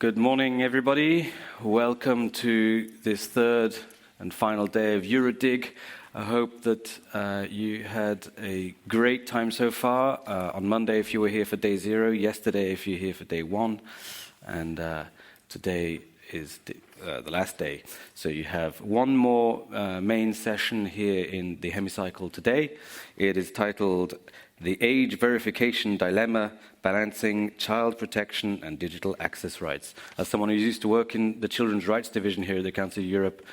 Good morning, everybody. Welcome to this third and final day of EuroDIG. I hope that you had a great time so far. On Monday, if you were here for day 0, yesterday, if you're here for day 1, and today is the last day. So you have one more main session here in the hemicycle today. It is titled The Age Verification Dilemma, Balancing Child Protection and Digital Access Rights. As someone who used to work in the Children's Rights Division here at the Council of Europe,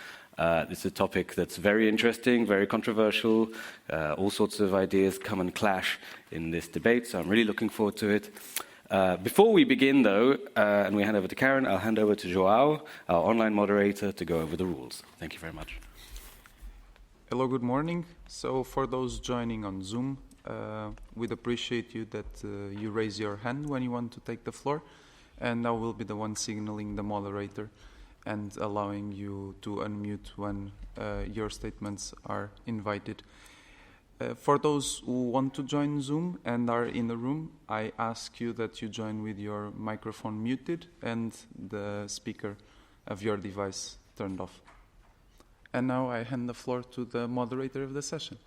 this is a topic that's very interesting, very controversial. All sorts of ideas come and clash in this debate, so I'm really looking forward to it. Before we begin, though, and we hand over to Karen, I'll hand over to João, our online moderator, to go over the rules. Thank you very much. Hello, good morning. So for those joining on Zoom, we'd appreciate you that you raise your hand when you want to take the floor, and I will be the one signaling the moderator and allowing you to unmute when your statements are invited. For those who want to join Zoom and are in the room, I ask you that you join with your microphone muted and the speaker of your device turned off. And now I hand the floor to the moderator of the session.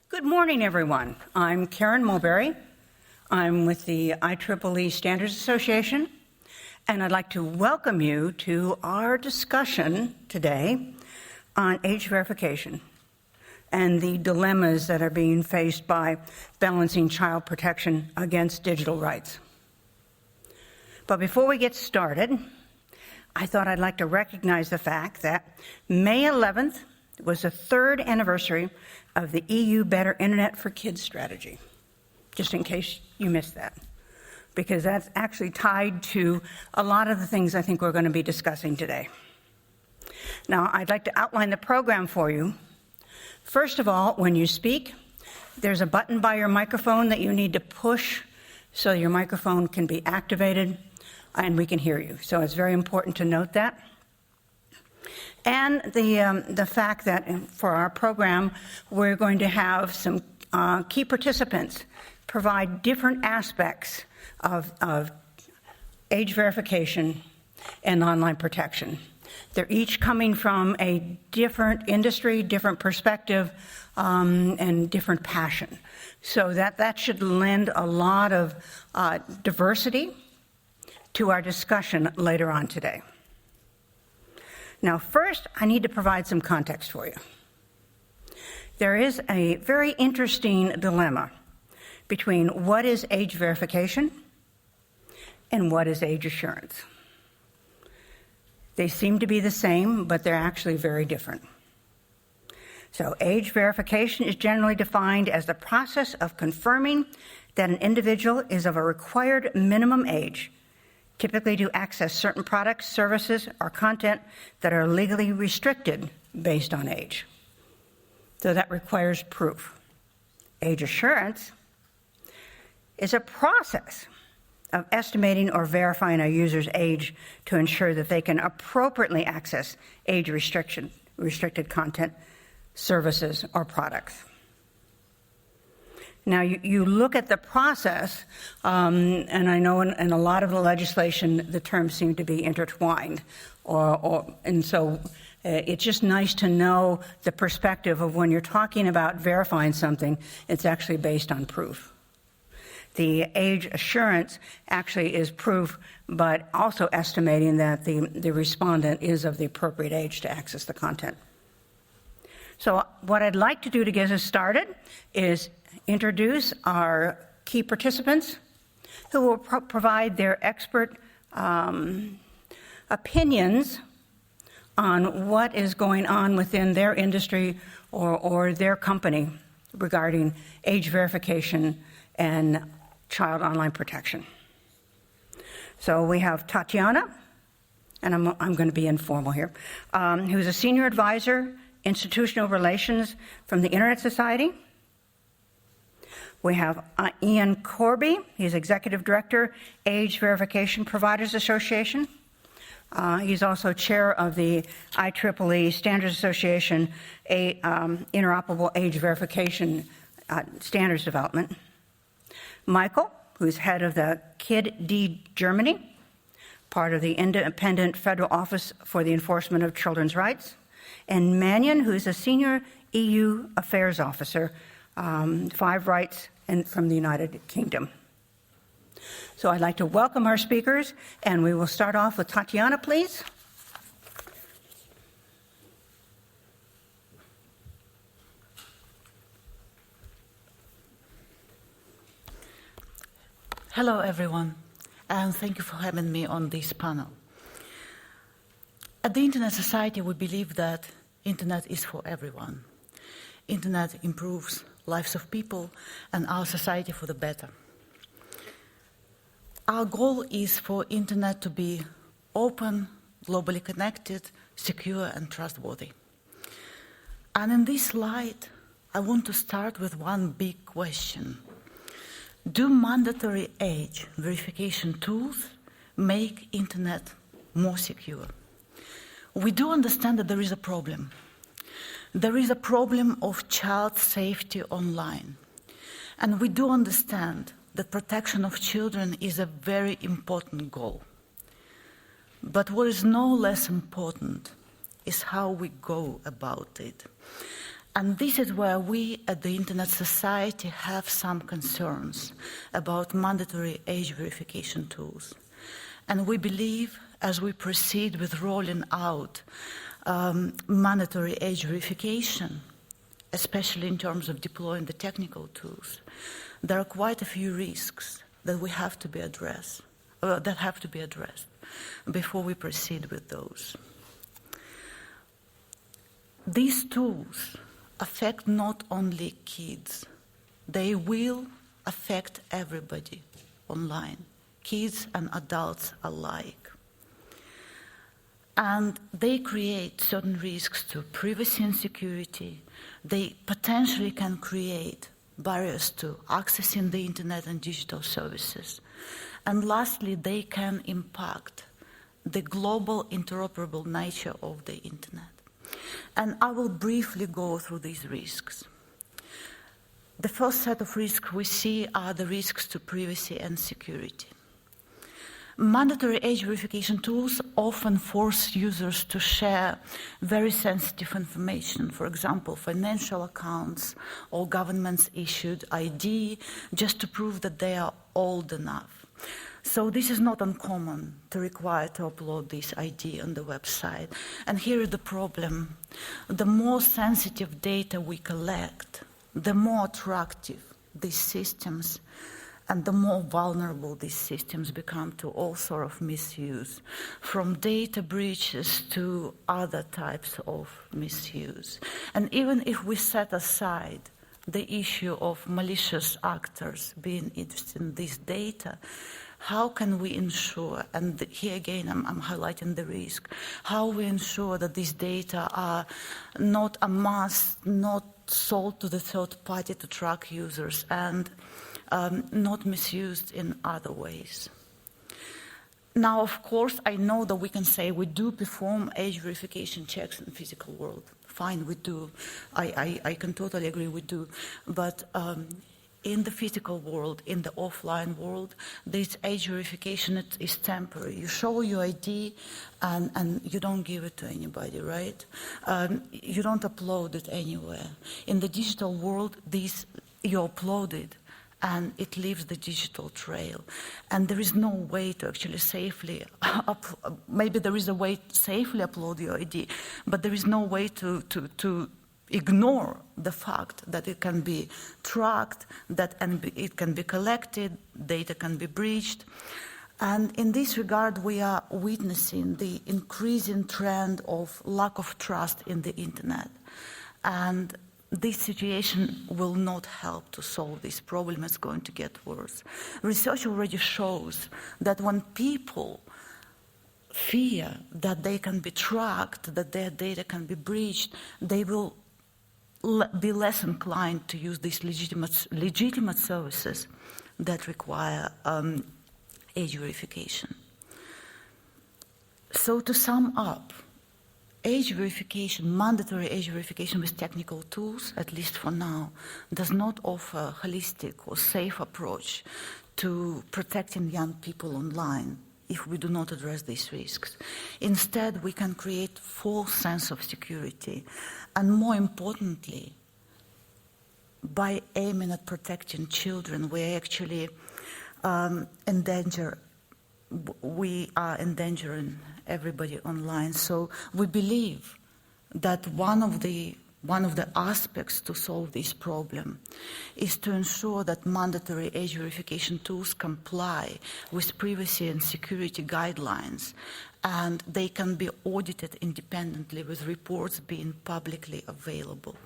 Good morning, everyone. I'm Karen Mulberry. I'm with the IEEE Standards Association, and I'd like to welcome you to our discussion today on age verification and the dilemmas that are being faced by balancing child protection against digital rights. But before we get started, I thought I'd like to recognize the fact that May 11th was the 3rd anniversary of the EU Better Internet for Kids strategy, just in case you missed that, because that's actually tied to a lot of the things I think we're going to be discussing today. Now, I'd like to outline the program for you. First of all, when you speak, there's a button by your microphone that you need to push so your microphone can be activated and we can hear you. So it's very important to note that. And the fact that for our program, we're going to have some key participants provide different aspects of age verification and online protection. They're each coming from a different industry, different perspective, and different passion. So that should lend a lot of diversity to our discussion later on today. Now, first, I need to provide some context for you. There is a very interesting dilemma between what is age verification and what is age assurance. They seem to be the same, but they're actually very different. So, age verification is generally defined as the process of confirming that an individual is of a required minimum age, typically to access certain products, services, or content that are legally restricted based on age. So that requires proof. Age assurance is a process of estimating or verifying a user's age to ensure that they can appropriately access age-restricted content, services, or products. Now, you look at the process, and I know in a lot of the legislation, the terms seem to be intertwined. And so it's just nice to know the perspective of when you're talking about verifying something, it's actually based on proof. The age assurance actually is proof, but also estimating that the respondent is of the appropriate age to access the content. So what I'd like to do to get us started is introduce our key participants who will provide their expert opinions on what is going on within their industry or their company regarding age verification and child online protection. So we have Tatiana, and I'm going to be informal here, who's a senior advisor, institutional relations from the Internet Society. We have Ian Corby. He's Executive Director, Age Verification Providers Association. He's also chair of the IEEE Standards Association Interoperable Age Verification Standards Development. Michael, who's head of the KID Germany, part of the Independent Federal Office for the Enforcement of Children's Rights, and Mannion, who's a senior EU Affairs Officer, 5 Rights from the United Kingdom. So I'd like to welcome our speakers, and we will start off with Tatiana, please. Hello, everyone, and thank you for having me on this panel. At the Internet Society, we believe that Internet is for everyone. Internet improves lives of people and our society for the better. Our goal is for Internet to be open, globally connected, secure, and trustworthy. And in this light, I want to start with one big question. Do mandatory age verification tools make Internet more secure? We do understand that there is a problem. There is a problem of child safety online. And we do understand that protection of children is a very important goal. But what is no less important is how we go about it. And this is where we at the Internet Society have some concerns about mandatory age verification tools. And we believe, as we proceed with rolling out mandatory age verification, especially in terms of deploying the technical tools, there are quite a few risks that have to be addressed before we proceed with those. These tools affect not only kids, they will affect everybody online, kids and adults alike. And they create certain risks to privacy and security. They potentially can create barriers to accessing the Internet and digital services. And lastly, they can impact the global interoperable nature of the Internet. And I will briefly go through these risks. The first set of risks we see are the risks to privacy and security. Mandatory age verification tools often force users to share very sensitive information, for example, financial accounts or government's issued ID, just to prove that they are old enough. So this is not uncommon to require to upload this ID on the website. And here is the problem. The more sensitive data we collect, the more attractive these systems and the more vulnerable these systems become to all sorts of misuse, from data breaches to other types of misuse. And even if we set aside the issue of malicious actors being interested in this data, how can we ensure, and here again I'm highlighting the risk, how we ensure that these data are not amassed, not sold to the third party to track users, and not misused in other ways. Now, of course, I know that we can say we do perform age verification checks in the physical world. Fine, we do. I can totally agree we do. But in the physical world, in the offline world, this age verification is temporary. You show your ID and you don't give it to anybody, right? You don't upload it anywhere. In the digital world, you upload it and it leaves the digital trail. And there is no way to actually safely, maybe there is a way to safely upload your ID, but there is no way to ignore the fact that it can be tracked, that it can be collected, data can be breached. And in this regard, we are witnessing the increasing trend of lack of trust in the Internet. And this situation will not help to solve this problem. It's going to get worse. Research already shows that when people fear that they can be tracked, that their data can be breached, they will be less inclined to use these legitimate services that require age verification. So to sum up, age verification, mandatory age verification with technical tools, at least for now, does not offer a holistic or safe approach to protecting young people online if we do not address these risks. Instead, we can create false sense of security, and more importantly, by aiming at protecting children, we actually we are endangering everybody online. So we believe that one of the aspects to solve this problem is to ensure that mandatory age verification tools comply with privacy and security guidelines, and they can be audited independently with reports being publicly available.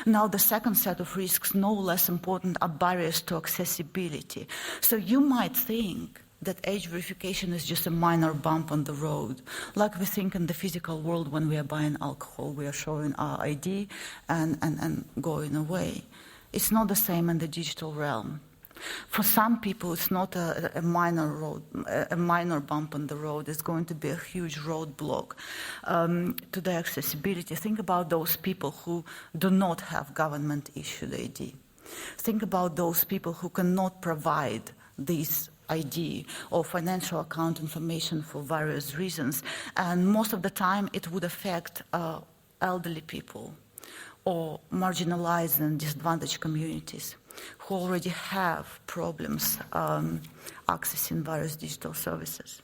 Now, the second set of risks, no less important, are barriers to accessibility. So you might think that age verification is just a minor bump on the road, like we think in the physical world when we are buying alcohol, we are showing our ID and going away. It's not the same in the digital realm. For some people, it's not a minor bump on the road. It's going to be a huge roadblock to the accessibility. Think about those people who do not have government-issued ID. Think about those people who cannot provide these ID or financial account information for various reasons. And most of the time, it would affect elderly people or marginalized and disadvantaged communities who already have problems accessing various digital services.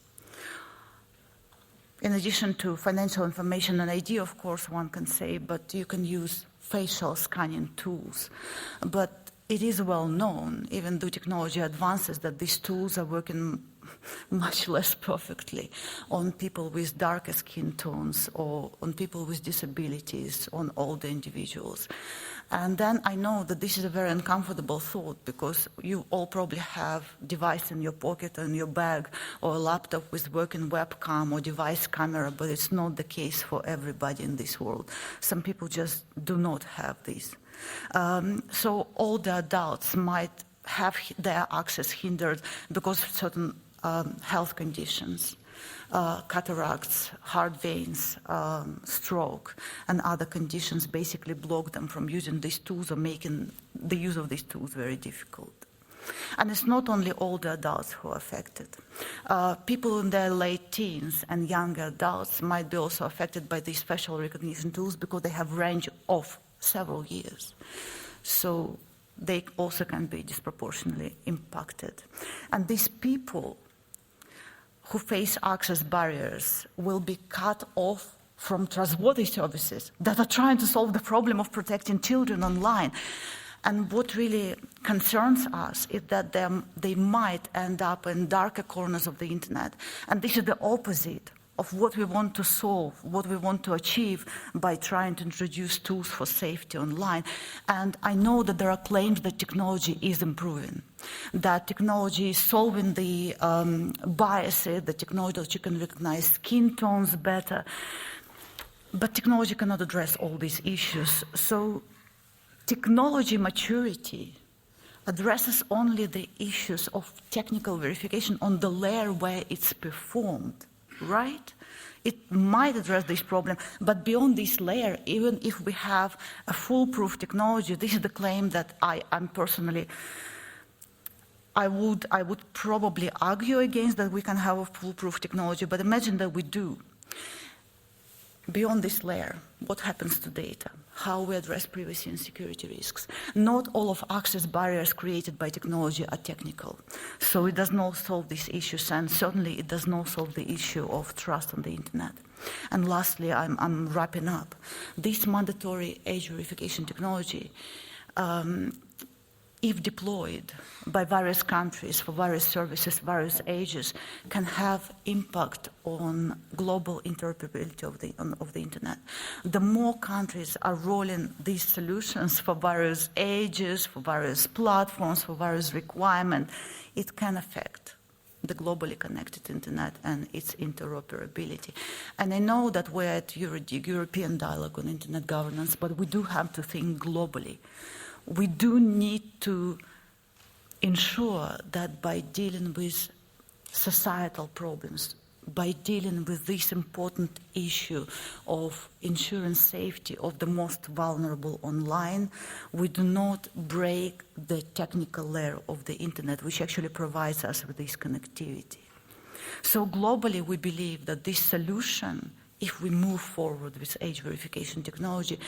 In addition to financial information and ID, of course, one can say, but you can use facial scanning tools. But it is well known, even though technology advances, that these tools are working much less perfectly on people with darker skin tones or on people with disabilities, on older individuals. And then I know that this is a very uncomfortable thought, because you all probably have a device in your pocket or in your bag, or a laptop with working webcam or device camera, but it's not the case for everybody in this world. Some people just do not have this. So older adults might have their access hindered because of certain health conditions, cataracts, heart veins, stroke, and other conditions basically block them from using these tools or making the use of these tools very difficult. And it's not only older adults who are affected. People in their late teens and younger adults might be also affected by these facial recognition tools because they have range of several years. So they also can be disproportionately impacted. And these people who face access barriers will be cut off from trustworthy services that are trying to solve the problem of protecting children online. And what really concerns us is that they might end up in darker corners of the internet. And this is the opposite of what we want to solve, what we want to achieve by trying to introduce tools for safety online. And I know that there are claims that technology is improving, that technology is solving the biases, that technology can recognize skin tones better, but technology cannot address all these issues. So technology maturity addresses only the issues of technical verification on the layer where it's performed. Right? It might address this problem, but beyond this layer, even if we have a foolproof technology, this is the claim that I would probably argue against, that we can have a foolproof technology, but imagine that we do. Beyond this layer, what happens to data? How we address privacy and security risks? Not all of access barriers created by technology are technical. So it does not solve these issues, and certainly it does not solve the issue of trust on the internet. And lastly, I'm wrapping up. This mandatory age verification technology, if deployed by various countries for various services, various ages, can have impact on global interoperability of the internet. The more countries are rolling these solutions for various ages, for various platforms, for various requirements, it can affect the globally connected internet and its interoperability. And I know that we're at EuroDIG, European Dialogue on Internet Governance, but we do have to think globally. We do need to ensure that by dealing with societal problems, by dealing with this important issue of insurance safety of the most vulnerable online, we do not break the technical layer of the internet, which actually provides us with this connectivity. So globally, we believe that this solution, if we move forward with age verification technology,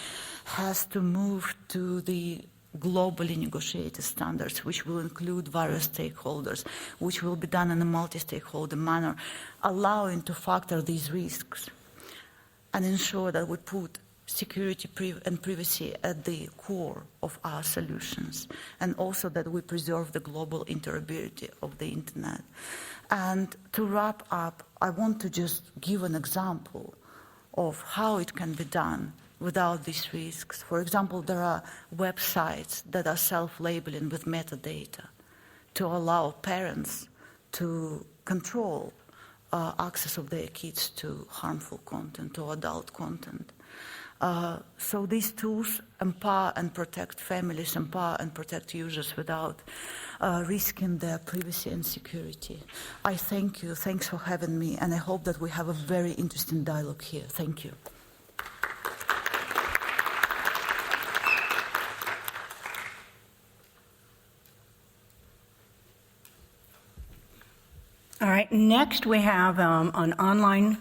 has to move to the globally negotiated standards, which will include various stakeholders, which will be done in a multi-stakeholder manner, allowing to factor these risks and ensure that we put security and privacy at the core of our solutions, and also that we preserve the global interoperability of the internet. And to wrap up, I want to just give an example of how it can be done without these risks. For example, there are websites that are self-labeling with metadata to allow parents to control access of their kids to harmful content or adult content. So these tools empower and protect families, empower and protect users without risking their privacy and security. I thank you. Thanks for having me, and I hope that we have a very interesting dialogue here. Thank you. All right, next we have an online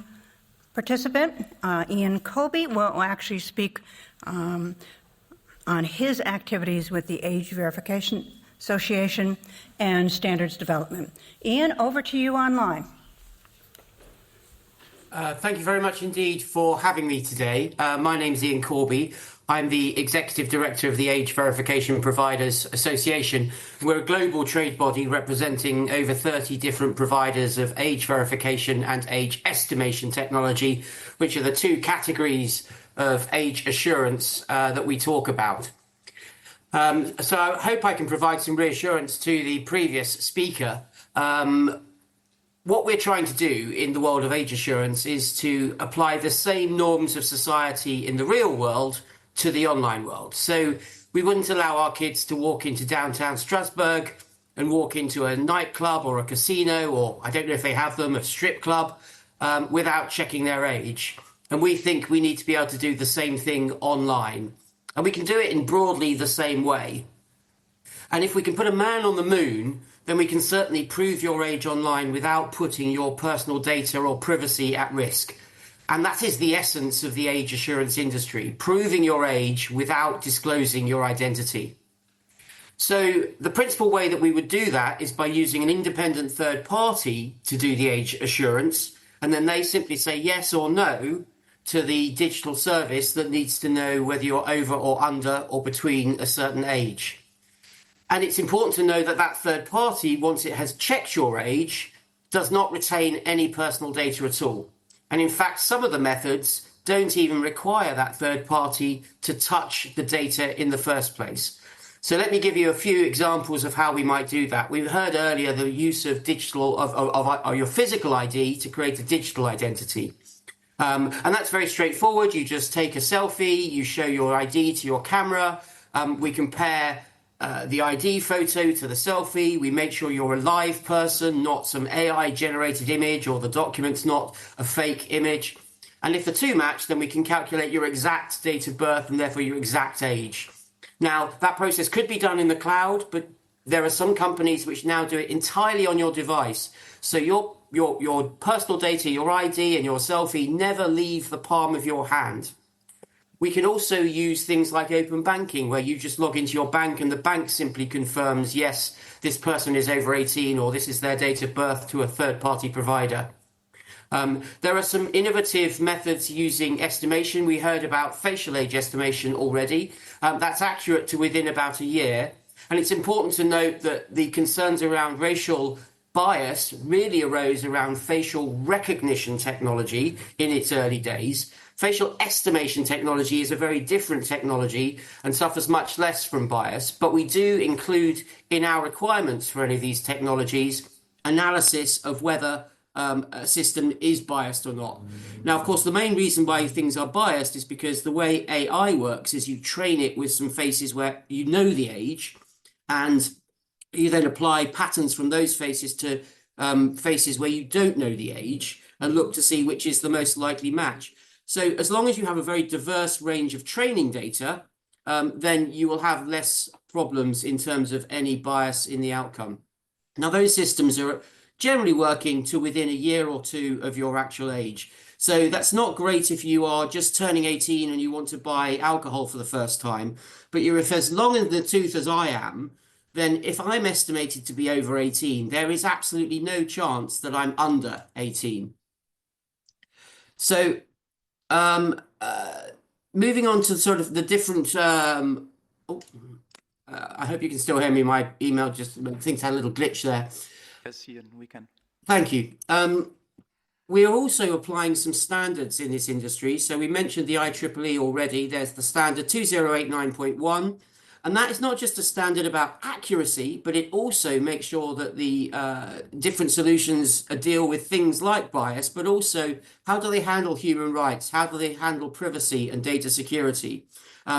participant. Ian Colby will actually speak on his activities with the Age Verification Association and standards development. Ian, over to you online. Thank you very much indeed for having me today. My name is Ian Corby. I'm the Executive Director of the Age Verification Providers Association. We're a global trade body representing over 30 different providers of age verification and age estimation technology, which are the two categories of age assurance that we talk about. So I hope I can provide some reassurance to the previous speaker. What we're trying to do in the world of age assurance is to apply the same norms of society in the real world to the online world. So we wouldn't allow our kids to walk into downtown Strasbourg and walk into a nightclub or a casino, or I don't know if they have them, a strip club, without checking their age. And we think we need to be able to do the same thing online. And we can do it in broadly the same way. And if we can put a man on the moon, then we can certainly prove your age online without putting your personal data or privacy at risk. And that is the essence of the age assurance industry, proving your age without disclosing your identity. So the principal way that we would do that is by using an independent third party to do the age assurance, and then they simply say yes or no to the digital service that needs to know whether you're over or under or between a certain age. And it's important to know that that third party, once it has checked your age, does not retain any personal data at all. And in fact, some of the methods don't even require that third party to touch the data in the first place. So let me give you a few examples of how we might do that. We heard earlier the use of digital of your physical ID to create a digital identity. And that's very straightforward. You just take a selfie, you show your ID to your camera. We compare the ID photo to the selfie. We make sure you're a live person, not some AI-generated image, or the document's not a fake image. And if the two match, then we can calculate your exact date of birth and therefore your exact age. Now, that process could be done in the cloud, but there are some companies which now do it entirely on your device. So your personal data, your ID and your selfie never leave the palm of your hand. We can also use things like open banking, where you just log into your bank and the bank simply confirms, yes, this person is over 18 or this is their date of birth to a third-party provider. There are some innovative methods using estimation. We heard about facial age estimation already. That's accurate to within about a year. And it's important to note that the concerns around racial bias really arose around facial recognition technology in its early days. Facial estimation technology is a very different technology and suffers much less from bias, but we do include in our requirements for any of these technologies analysis of whether a system is biased or not. Now, of course, the main reason why things are biased is because the way AI works is you train it with some faces where you know the age, and you then apply patterns from those faces to faces where you don't know the age. and look to see which is the most likely match. So as long as you have a very diverse range of training data, then you will have less problems in terms of any bias in the outcome. Now, those systems are generally working to within a year or two of your actual age. So that's not great if you are just turning 18 and you want to buy alcohol for the first time. But you're if as long in the tooth as I am, then if I'm estimated to be over 18, there is absolutely no chance that I'm under 18. So moving on to sort of the different, I hope you can still hear me. My email just, things had a little glitch there. Yes, Ian, we can. Thank you. We are also applying some standards in this industry. So we mentioned the IEEE already. There's the standard 2089.1. And that is not just a standard about accuracy, but it also makes sure that the different solutions deal with things like bias, but also how do they handle human rights? How do they handle privacy and data security?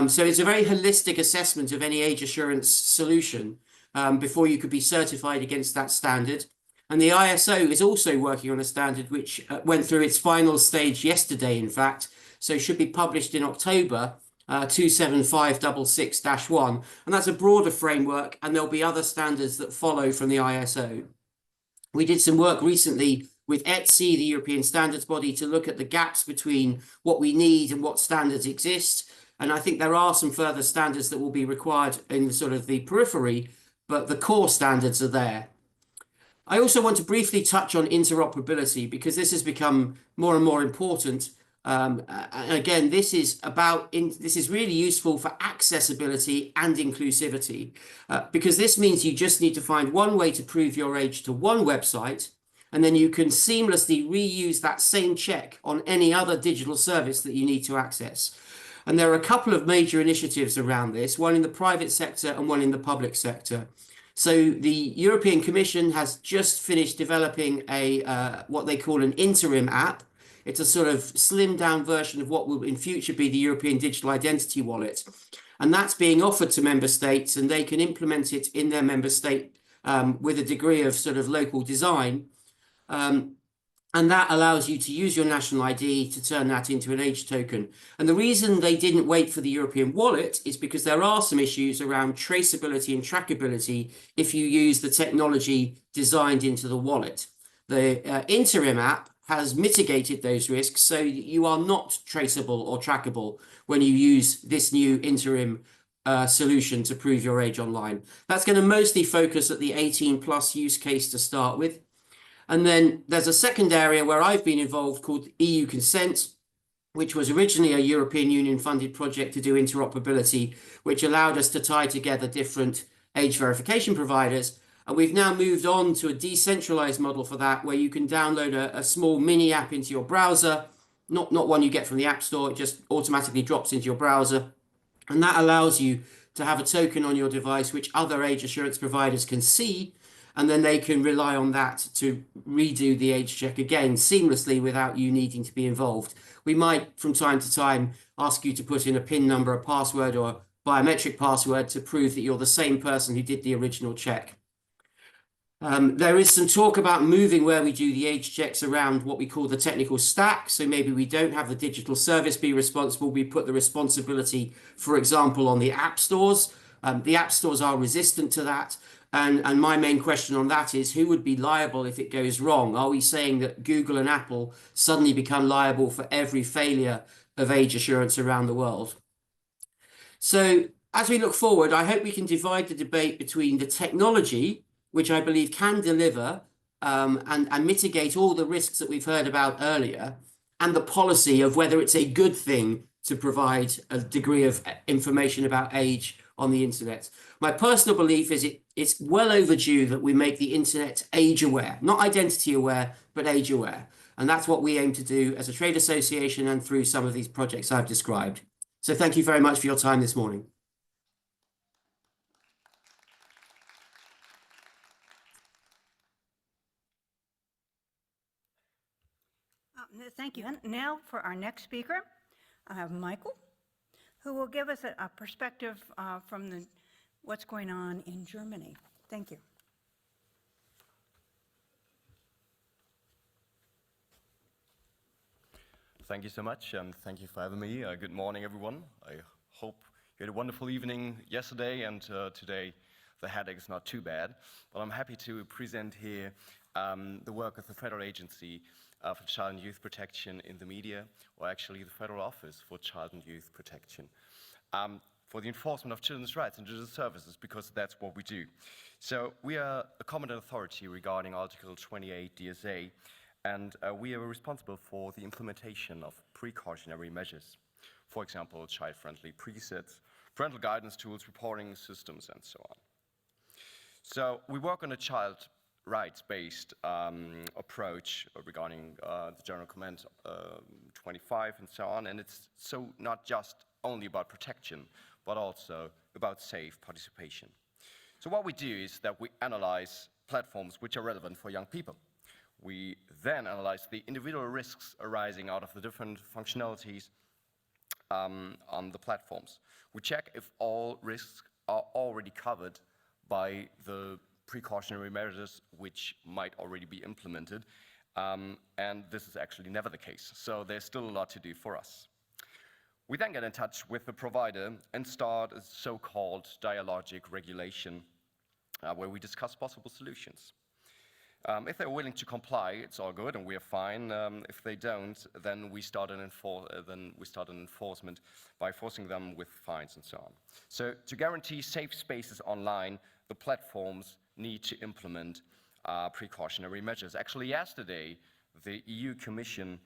So it's a very holistic assessment of any age assurance solution before you could be certified against that standard. And the ISO is also working on a standard which went through its final stage yesterday, in fact, so should be published in October, 27566-1. And that's a broader framework, and there'll be other standards that follow from the ISO. We did some work recently with ETSI, the European standards body, to look at the gaps between what we need and what standards exist. And I think there are some further standards that will be required in sort of the periphery, but the core standards are there. I also want to briefly touch on interoperability because this has become more and more important. And again, this is really useful for accessibility and inclusivity because this means you just need to find one way to prove your age to one website, and then you can seamlessly reuse that same check on any other digital service that you need to access. And there are a couple of major initiatives around this, one in the private sector and one in the public sector. So the European Commission has just finished developing a what they call an interim app. It's a sort of slimmed down version of what will in future be the European Digital Identity Wallet. And that's being offered to member states, and they can implement it in their member state with a degree of sort of local design. And that allows you to use your national ID to turn that into an age token. And the reason they didn't wait for the European wallet is because there are some issues around traceability and trackability if you use the technology designed into the wallet. The interim app has mitigated those risks, so you are not traceable or trackable when you use this new interim solution to prove your age online. That's going to mostly focus at the 18 plus use case to start with. And then there's a second area where I've been involved called EU Consent, which was originally a European Union funded project to do interoperability, which allowed us to tie together different age verification providers. And we've now moved on to a decentralized model for that, where you can download a small mini app into your browser, not one you get from the App Store, it just automatically drops into your browser. And that allows you to have a token on your device, which other age assurance providers can see, and then they can rely on that to redo the age check again seamlessly without you needing to be involved. We might, from time to time, ask you to put in a PIN number, a password, or biometric password to prove that you're the same person who did the original check. There is some talk about moving where we do the age checks around what we call the technical stack. So maybe we don't have the digital service be responsible. We put the responsibility, for example, on the app stores. The app stores are resistant to that. And my main question on that is, who would be liable if it goes wrong? Are we saying that Google and Apple suddenly become liable for every failure of age assurance around the world? So as we look forward, I hope we can divide the debate between the technology, which I believe can deliver and mitigate all the risks that we've heard about earlier, and the policy of whether it's a good thing to provide a degree of information about age on the internet. My personal belief is it's well overdue that we make the internet age aware, not identity aware, but age aware. And that's what we aim to do as a trade association and through some of these projects I've described. So thank you very much for your time this morning. Thank you. And now for our next speaker, I have Michael, who will give us a perspective from what's going on in Germany. Thank you. thank you so much, and thank you for having me. Good morning, everyone. I hope you had a wonderful evening yesterday, and today the headache is not too bad. But I'm happy to present here the work of the Federal Agency for Child and Youth Protection in the Media, or actually the Federal Office for Child and Youth Protection, for the enforcement of children's rights and digital services, because that's what we do. So we are a competent authority regarding Article 28 DSA, and we are responsible for the implementation of precautionary measures. For example, child-friendly presets, parental guidance tools, reporting systems, and so on. So we work on a child rights-based approach regarding the General Comment 25 and so on, and it's so not just only about protection, but also about safe participation. So what we do is that we analyze platforms which are relevant for young people. We then analyze the individual risks arising out of the different functionalities on the platforms. We check if all risks are already covered by the precautionary measures which might already be implemented, and this is actually never the case. So there's still a lot to do for us. We then get in touch with the provider and start a so-called dialogic regulation where we discuss possible solutions. If they're willing to comply, it's all good and we're fine. If they don't, then we start an enforcement by forcing them with fines and so on. So to guarantee safe spaces online, the platforms need to implement precautionary measures. Actually, yesterday, the EU Commission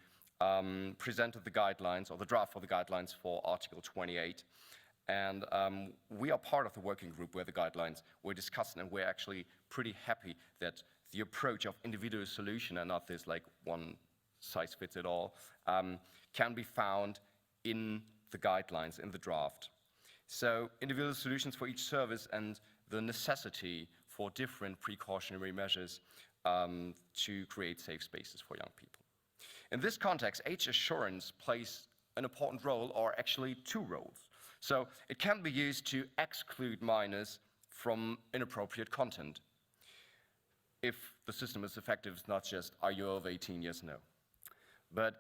presented the guidelines, or the draft for the guidelines for Article 28. And we are part of the working group where the guidelines were discussed, and we're actually pretty happy that the approach of individual solution and not this like one size fits it all can be found in the guidelines, in the draft. So individual solutions for each service and the necessity for different precautionary measures to create safe spaces for young people. In this context, age assurance plays an important role, or actually two roles. So it can be used to exclude minors from inappropriate content. If the system is effective, it's not just, are you over 18? Yes, no. But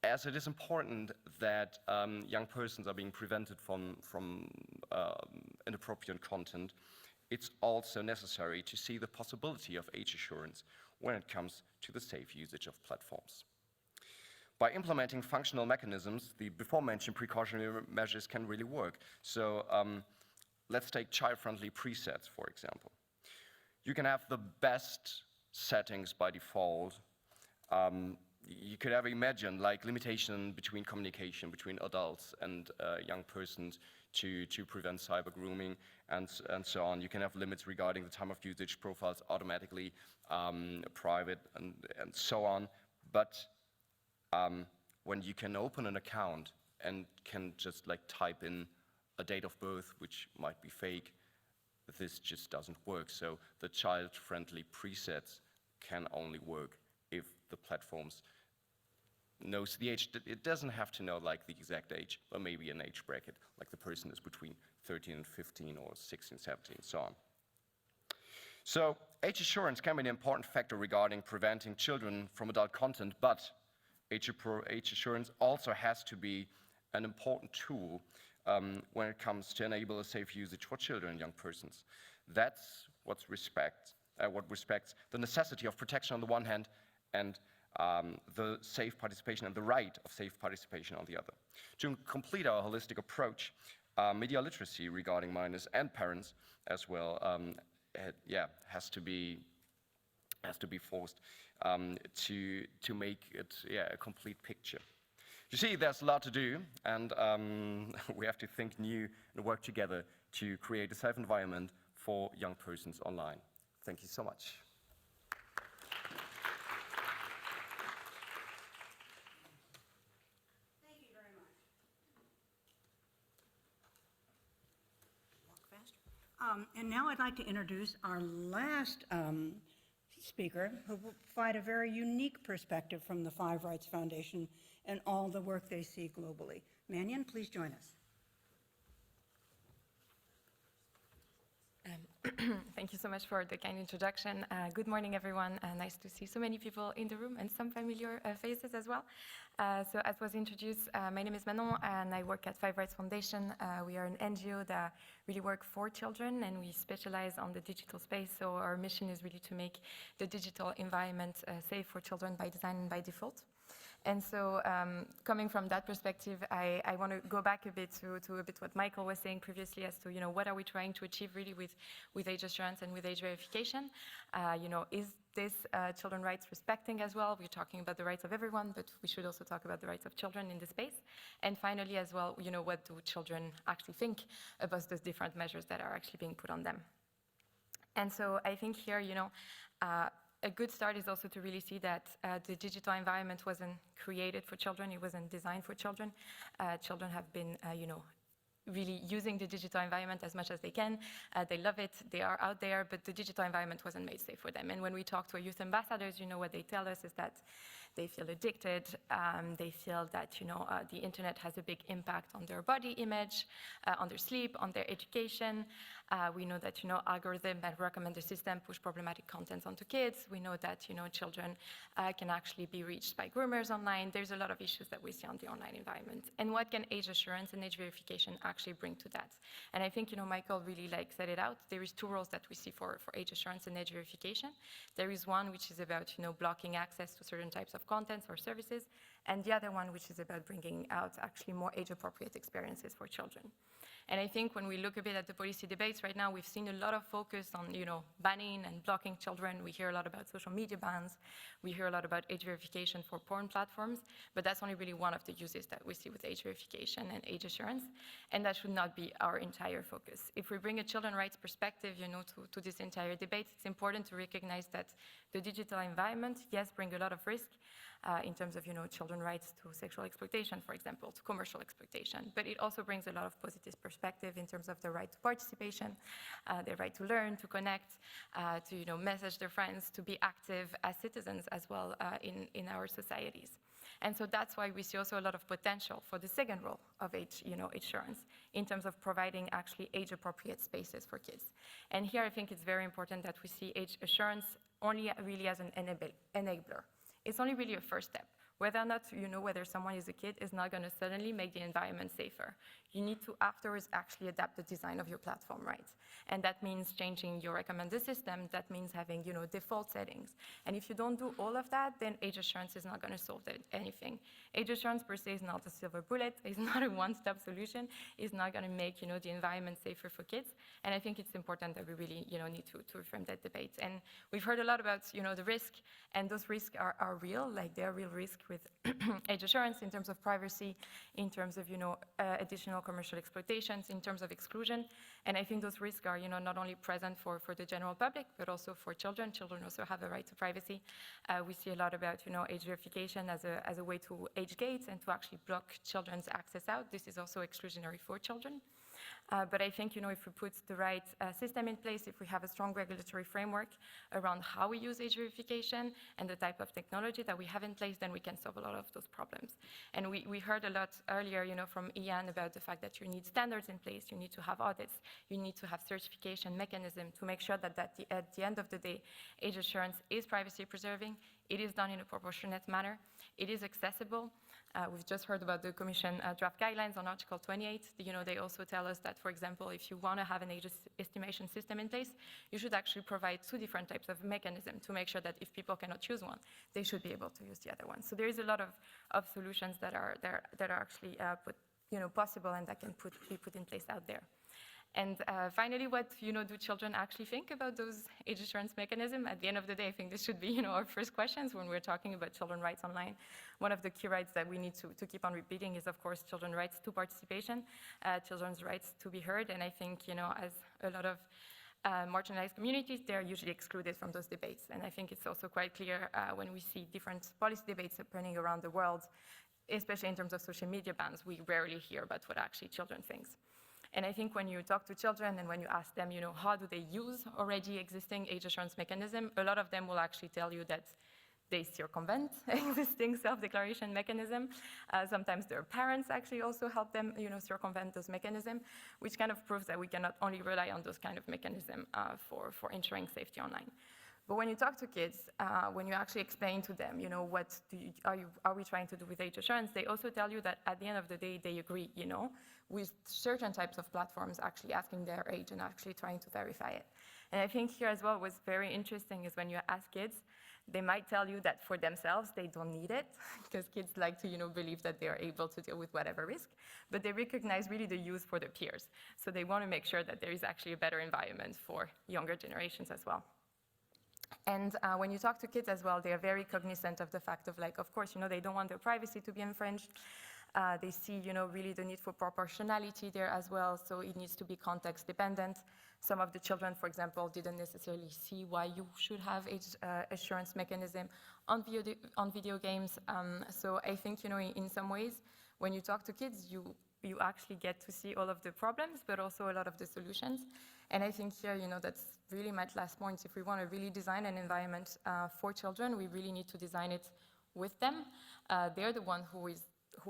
as it is important that young persons are being prevented from inappropriate content, it's also necessary to see the possibility of age assurance when it comes to the safe usage of platforms. By implementing functional mechanisms, the before-mentioned precautionary measures can really work. So let's take child-friendly presets, for example. You can have the best settings by default. You could ever imagine like limitation between communication between adults and young persons to prevent cyber grooming and so on. You can have limits regarding the time of usage, profiles automatically private and so on. But when you can open an account and can just like type in a date of birth, which might be fake, this just doesn't work. So the child-friendly presets can only work if the platforms knows the age. It doesn't have to know like the exact age, but maybe an age bracket, like the person is between 13 and 15 or 16, 17, and so on. So age assurance can be an important factor regarding preventing children from adult content, but age assurance also has to be an important tool when it comes to enable a safe usage for children and young persons. That's what respects the necessity of protection on the one hand and the safe participation and the right of safe participation on the other. To complete our holistic approach, media literacy regarding minors and parents as well has to be forced to make it a complete picture. You see, there's a lot to do, and we have to think new and work together to create a safe environment for young persons online. Thank you so much. Thank you very much. Walk faster. And now I'd like to introduce our last speaker, who will provide a very unique perspective from the Five Rights Foundation and all the work they see globally. Mannion, please join us. Thank Thank you so much for the kind introduction. Good morning, everyone. Nice to see so many people in the room and some familiar faces as well. So as was introduced, my name is Manon and I work at Five Rights Foundation. We are an NGO that really work for children and we specialize on the digital space. So our mission is really to make the digital environment safe for children by design and by default. And so coming from that perspective, I want to go back a bit to a bit what Michael was saying previously as to, what are we trying to achieve really with age assurance and with age verification? Is this children's rights respecting as well? We're talking about the rights of everyone, but we should also talk about the rights of children in this space. And finally as well, what do children actually think about those different measures that are actually being put on them? And so I think here, a good start is also to really see that the digital environment wasn't created for children, it wasn't designed for children. Children have been, really using the digital environment as much as they can. They love it, they are out there, but the digital environment wasn't made safe for them. And when we talk to our youth ambassadors, what they tell us is that they feel addicted, they feel that, the internet has a big impact on their body image, on their sleep, on their education. We know that, algorithm and recommender system push problematic contents onto kids. We know that, children can actually be reached by groomers online. There's a lot of issues that we see on the online environment. And what can age assurance and age verification actually bring to that? And I think, Michael really said it out. There is two roles that we see for age assurance and age verification. There is one which is about, blocking access to certain types of contents or services, and the other one which is about bringing out actually more age-appropriate experiences for children. And I think when we look a bit at the policy debates right now, we've seen a lot of focus on, banning and blocking children. We hear a lot about social media bans. We hear a lot about age verification for porn platforms, but that's only really one of the uses that we see with age verification and age assurance, and that should not be our entire focus. If we bring a children's rights perspective, to this entire debate, it's important to recognize that the digital environment, yes, bring a lot of risk in terms of, children's rights to sexual exploitation, for example, to commercial exploitation, but it also brings a lot of positive perspective in terms of the right to participation, their right to learn, to connect, to message their friends, to be active as citizens as well in our societies. And so that's why we see also a lot of potential for the second role of age assurance in terms of providing actually age-appropriate spaces for kids. And here I think it's very important that we see age assurance only really as an enabler. It's only really a first step. Whether or not whether someone is a kid is not going to suddenly make the environment safer. You need to afterwards actually adapt the design of your platform, right? And that means changing your recommender system. That means having default settings. And if you don't do all of that, then age assurance is not going to solve anything. Age assurance per se is not a silver bullet. It's not a one-stop solution. It's not going to make the environment safer for kids. And I think it's important that we really need to reframe that debate. And we've heard a lot about the risk, and those risks are real. They're real risk with age assurance in terms of privacy, in terms of additional commercial exploitations, in terms of exclusion. And I think those risks are not only present for the general public, but also for children. Children also have a right to privacy. We see a lot about age verification as a way to age gate and to actually block children's access out. This is also exclusionary for children. But I think, if we put the right system in place, if we have a strong regulatory framework around how we use age verification and the type of technology that we have in place, then we can solve a lot of those problems. And we heard a lot earlier, from Ian about the fact that you need standards in place, you need to have audits, you need to have certification mechanism to make sure that at the end of the day, age assurance is privacy preserving, it is done in a proportionate manner, it is accessible. We've just heard about the Commission draft guidelines on Article 28. They also tell us that, for example, if you want to have an age estimation system in place, you should actually provide two different types of mechanism to make sure that if people cannot choose one, they should be able to use the other one. So there is a lot of solutions that are actually possible and that can be put in place out there. And finally, what do children actually think about those age assurance mechanisms? At the end of the day, I think this should be our first questions when we're talking about children's rights online. One of the key rights that we need to keep on repeating is, of course, children's rights to participation, children's rights to be heard. And I think, as a lot of marginalized communities, they're usually excluded from those debates. And I think it's also quite clear when we see different policy debates happening around the world, especially in terms of social media bans, we rarely hear about what actually children think. And I think when you talk to children and when you ask them, how do they use already existing age assurance mechanism, a lot of them will actually tell you that they circumvent existing self-declaration mechanism. Sometimes their parents actually also help them, circumvent those mechanisms, which kind of proves that we cannot only rely on those kind of mechanisms for ensuring safety online. But when you talk to kids, when you actually explain to them, what are we trying to do with age assurance, they also tell you that at the end of the day, they agree, with certain types of platforms actually asking their age and actually trying to verify it. And I think here as well what's very interesting is when you ask kids, they might tell you that for themselves, they don't need it, because kids like to, believe that they are able to deal with whatever risk, but they recognize really the use for their peers. So they want to make sure that there is actually a better environment for younger generations as well. And when you talk to kids as well, they are very cognizant of the fact of of course, they don't want their privacy to be infringed. They see, really the need for proportionality there as well, so it needs to be context dependent. Some of the children, for example, didn't necessarily see why you should have age assurance mechanism on video games. So I think, in some ways, when you talk to kids, you actually get to see all of the problems, but also a lot of the solutions. And I think here, that's really my last point. If we want to really design an environment for children, we really need to design it with them. They're the ones who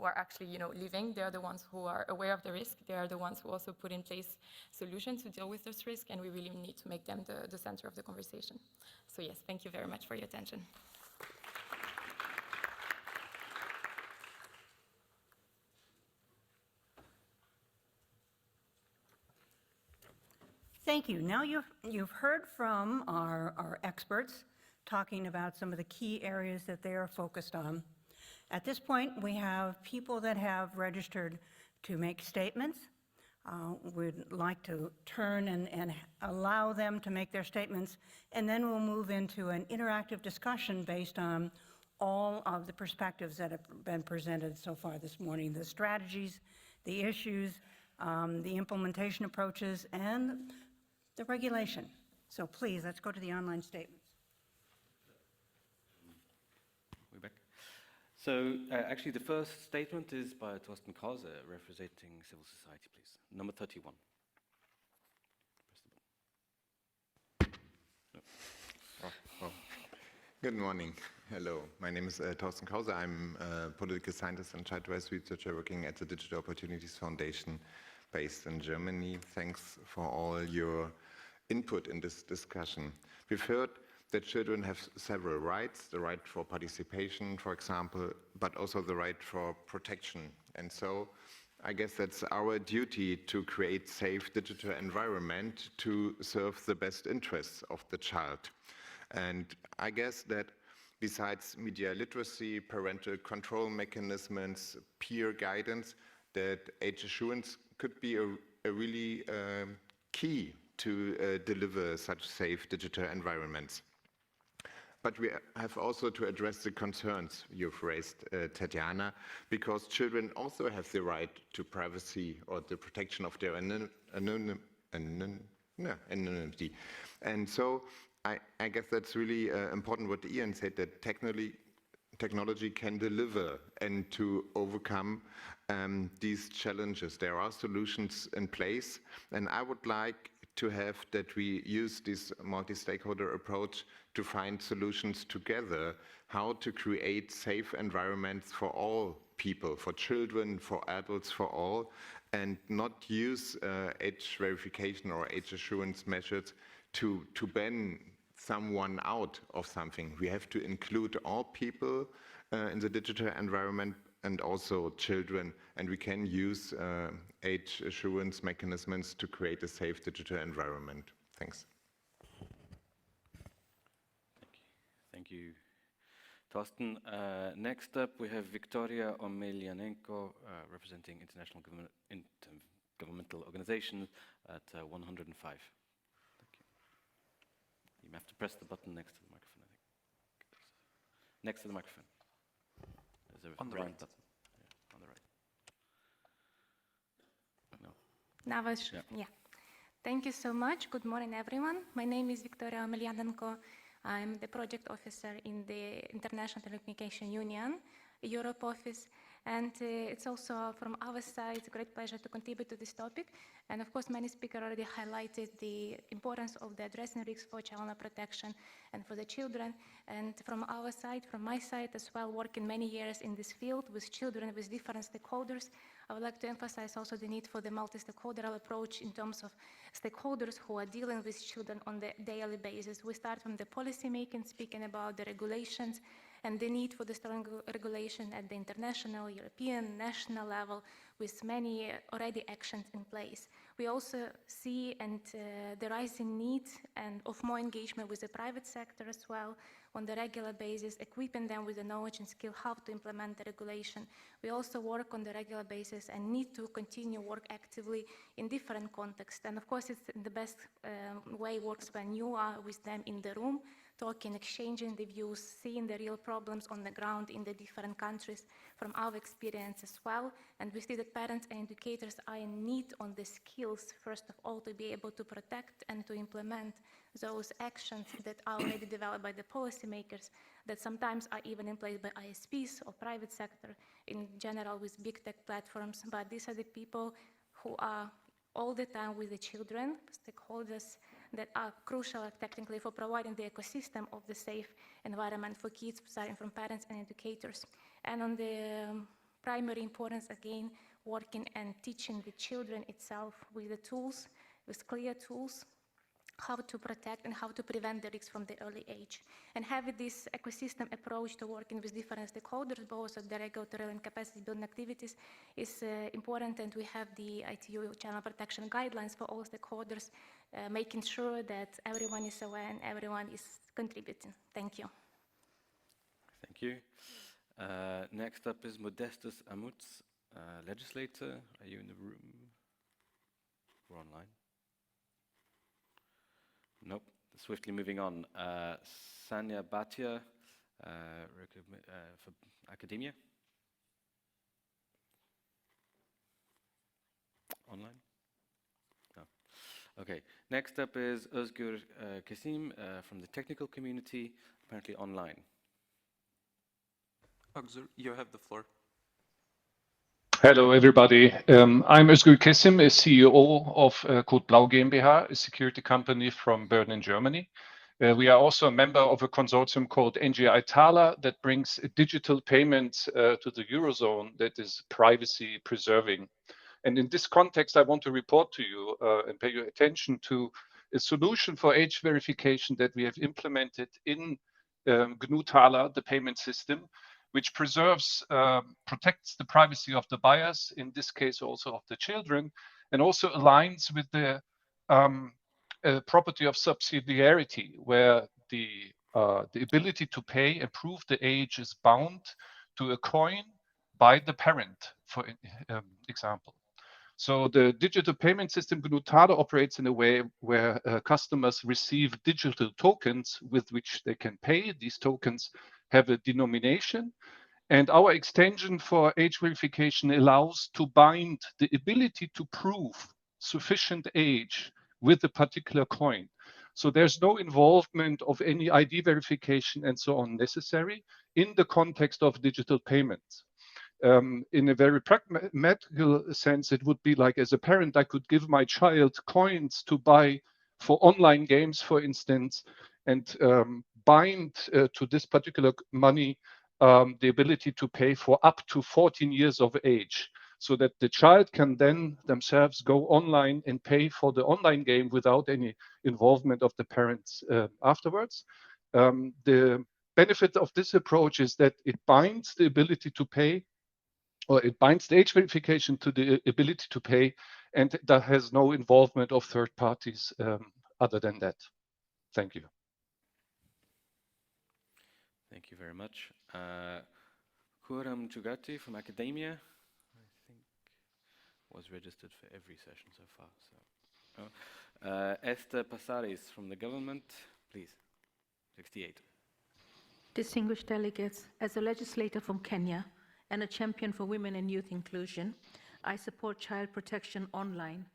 are actually, living. They're the ones who are aware of the risk. They are the ones who also put in place solutions to deal with this risk, and we really need to make them the center of the conversation. So yes, thank you very much for your attention. Thank you. Now you've heard from our experts talking about some of the key areas that they are focused on. At this point, we have people that have registered to make statements. We'd like to turn and allow them to make their statements, and then we'll move into an interactive discussion based on all of the perspectives that have been presented so far this morning, the strategies, the issues, the implementation approaches, and the regulation. So please, let's go to the online statements. We're back. So actually the first statement is by Thorsten Krause, representing civil society, please. Number 31. Press the button. No. Oh. Good morning. Hello. My name is Thorsten Krause. I'm a political scientist and child rights researcher working at the Digital Opportunities Foundation based in Germany. Thanks for all your input in this discussion. We've heard that children have several rights, the right for participation, for example, but also the right for protection. And so I guess that's our duty to create safe digital environment to serve the best interests of the child. And I guess that besides media literacy, parental control mechanisms, peer guidance, that age assurance could be a really key to deliver such safe digital environments. But we have also to address the concerns you've raised, Tatiana, because children also have the right to privacy or the protection of their anonymity. And so I guess that's really important what Ian said, that technology can deliver and to overcome these challenges. There are solutions in place, and I would like to have that we use this multi-stakeholder approach to find solutions together, how to create safe environments for all people, for children, for adults, for all, and not use age verification or age assurance measures to ban someone out of something. We have to include all people in the digital environment and also children, and we can use age assurance mechanisms to create a safe digital environment. Thanks. Thank you, Thorsten. Next up, we have Victoria Omelianenko, representing International Governmental Organization at 105. Thank you. You have to press the button next to the microphone, I think. Next to the microphone. There's a round button. Yeah, on the right. No. Now, yeah. Thank you so much. Good morning, everyone. My name is Victoria Omelianenko. I'm the project officer in the International Telecommunication Union, Europe office, And it's also from our side a great pleasure to contribute to this topic. And of course, many speakers already highlighted the importance of the addressing risks for child protection and for the children. And from our side, from my side as well, working many years in this field with children, with different stakeholders, I would like to emphasize also the need for the multi-stakeholder approach in terms of stakeholders who are dealing with children on the daily basis. We start from the policy making, speaking about the regulations, and the need for the strong regulation at the international, European, national level, with many already actions in place. We also see the rising need and of more engagement with the private sector as well on the regular basis, equipping them with the knowledge and skill how to implement the regulation. We also work on the regular basis and need to continue work actively in different contexts. And of course, it's the best way works when you are with them in the room, talking, exchanging the views, seeing the real problems on the ground in the different countries from our experience as well. And we see that parents and educators are in need on the skills, first of all, to be able to protect and to implement those actions that are already developed by the policymakers, that sometimes are even in place by ISPs or private sector in general with big tech platforms. But these are the people who are all the time with the children, stakeholders that are crucial technically for providing the ecosystem of the safe environment for kids, starting from parents and educators. And on the primary importance, again, working and teaching the children itself with the tools, with clear tools, how to protect and how to prevent the risks from the early age. And having this ecosystem approach to working with different stakeholders, both of the regulatory and capacity building activities, is important. And we have the ITU channel protection guidelines for all stakeholders, making sure that everyone is aware and everyone is contributing. Thank you. Thank you. Next up is Modestus Amuts, legislator. Are you in the room or online? Nope. Swiftly moving on. Sanya Bhatia for academia. Online? No. Okay. Next up is Özgür Kesim from the technical community, apparently online. Özgür, you have the floor. Hello, everybody. I'm Özgür Kesim, a CEO of Code Blau GmbH, a security company from Berlin, Germany. We are also a member of a consortium called NGI Thaler that brings digital payments to the Eurozone that is privacy preserving. And in this context, I want to report to you and pay your attention to a solution for age verification that we have implemented in GNU Thaler, the payment system, which preserves, protects the privacy of the buyers, in this case also of the children, and also aligns with the property of subsidiarity, where the ability to pay and prove the age is bound to a coin by the parent, for example. So the digital payment system GNU Thaler operates in a way where customers receive digital tokens with which they can pay. These tokens have a denomination, and our extension for age verification allows to bind the ability to prove sufficient age with a particular coin. So there's no involvement of any ID verification and so on necessary in the context of digital payments. In a very pragmatical sense, it would be like, as a parent, I could give my child coins to buy for online games, for instance, and bind to this particular money the ability to pay for up to 14 years of age, so that the child can then themselves go online and pay for the online game without any involvement of the parents afterwards. The benefit of this approach is that it binds the ability to pay, or it binds the age verification to the ability to pay, and that has no involvement of third parties other than that. Thank you. Thank you very much. Khurram Jugati from academia, I think, was registered for every session so far. So, Esther Passaris from the government, please. 68. Distinguished delegates, as a legislator from Kenya and a champion for women and youth inclusion, I support child protection online,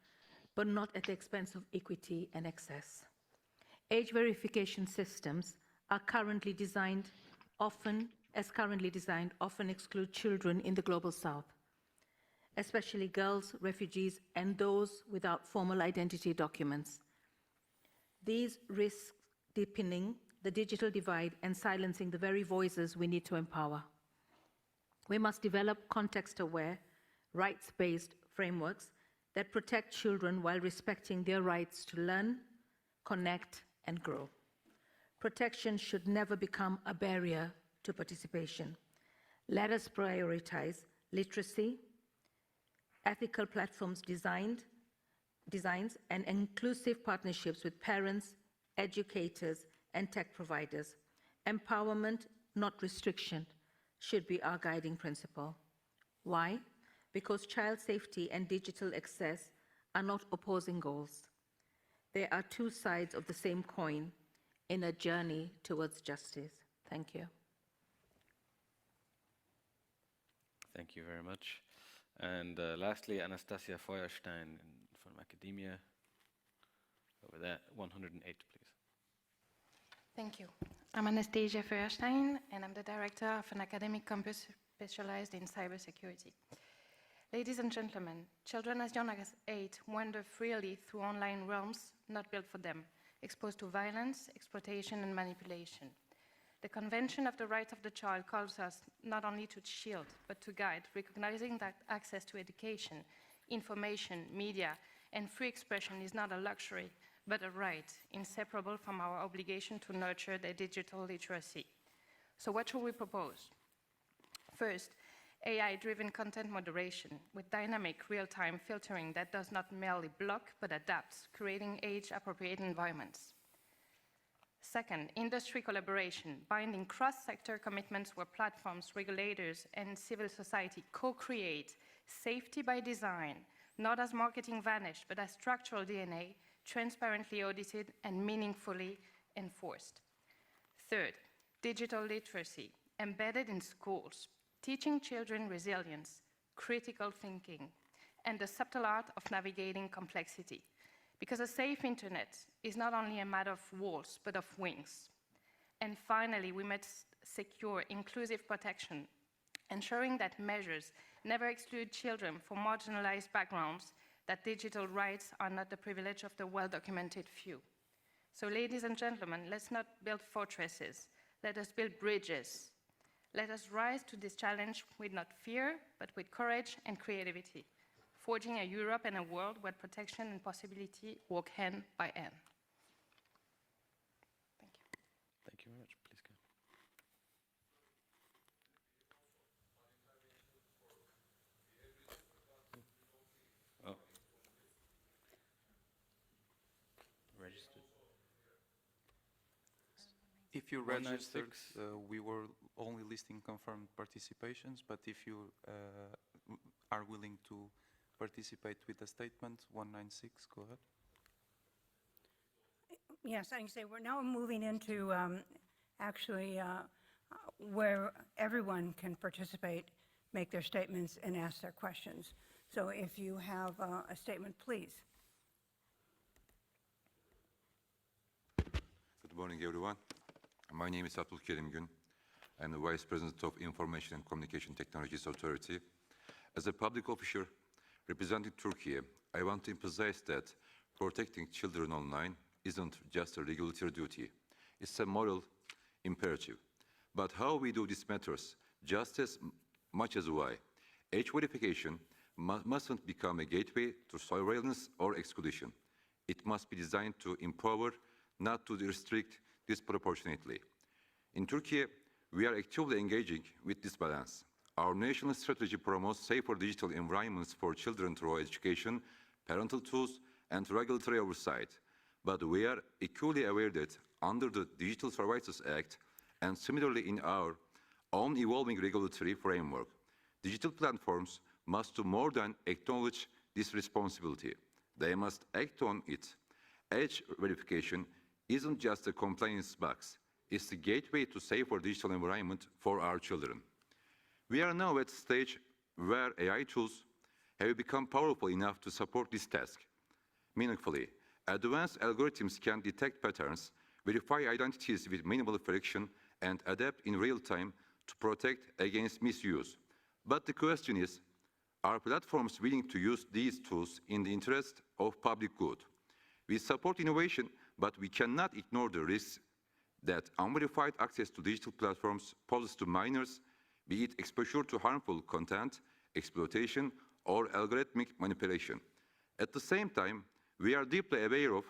but not at the expense of equity and access. Age verification systems are currently designed often as currently designed, often exclude children in the Global South, especially girls, refugees, and those without formal identity documents. These risk deepening the digital divide and silencing the very voices we need to empower. We must develop context-aware, rights-based frameworks that protect children while respecting their rights to learn, connect, and grow. Protection should never become a barrier to participation. Let us prioritize literacy, ethical platforms designs, and inclusive partnerships with parents, educators, and tech providers. Empowerment, not restriction, should be our guiding principle. Why? Because child safety and digital access are not opposing goals. They are two sides of the same coin in a journey towards justice. Thank you. Thank you very much. And lastly, Anastasia Feuerstein from academia. Over there, 108, please. Thank you. I'm Anastasia Feuerstein, and I'm the director of an academic campus specialized in cybersecurity. Ladies and gentlemen, children as young as 8 wander freely through online realms not built for them, exposed to violence, exploitation, and manipulation. The Convention of the Rights of the Child calls us not only to shield, but to guide, recognizing that access to education, information, media, and free expression is not a luxury, but a right, inseparable from our obligation to nurture their digital literacy. So what should we propose? First, AI-driven content moderation with dynamic real-time filtering that does not merely block, but adapts, creating age-appropriate environments. Second, industry collaboration, binding cross-sector commitments where platforms, regulators, and civil society co-create safety by design, not as marketing vanish, but as structural DNA, transparently audited and meaningfully enforced. Third, digital literacy, embedded in schools, teaching children resilience, critical thinking, and the subtle art of navigating complexity. Because a safe internet is not only a matter of walls, but of wings. And finally, we must secure inclusive protection, ensuring that measures never exclude children from marginalized backgrounds, that digital rights are not the privilege of the well-documented few. So ladies and gentlemen, let's not build fortresses, let us build bridges. Let us rise to this challenge with not fear, but with courage and creativity, forging a Europe and a world where protection and possibility walk hand by hand. Thank you. Thank you very much. Please go. Oh. Registered. If you registered, 196. we were only listing confirmed participations, but if you are willing to participate with a statement, 196, go ahead. Yes, I can say we're now moving into where everyone can participate, make their statements, and ask their questions. So if you have a statement, please. Good morning, everyone. My name is Abdul Kerim Gün. I'm the Vice President of Information and Communication Technologies Authority. As a public officer representing Turkey, I want to emphasize that protecting children online isn't just a regulatory duty. It's a moral imperative. But how we do this matters just as much as why. Age verification mustn't become a gateway to surveillance or exclusion. It must be designed to empower, not to restrict disproportionately. In Turkey, we are actively engaging with this balance. Our national strategy promotes safer digital environments for children through education, parental tools, and regulatory oversight. But we are equally aware that under the Digital Services Act, and similarly in our own evolving regulatory framework, digital platforms must do more than acknowledge this responsibility. They must act on it. Age verification isn't just a compliance box. It's the gateway to safer digital environment for our children. We are now at a stage where AI tools have become powerful enough to support this task meaningfully. Advanced algorithms can detect patterns, verify identities with minimal friction, and adapt in real time to protect against misuse. But the question is, are platforms willing to use these tools in the interest of public good? We support innovation, but we cannot ignore the risks that unverified access to digital platforms poses to minors, be it exposure to harmful content, exploitation, or algorithmic manipulation. At the same time, we are deeply aware of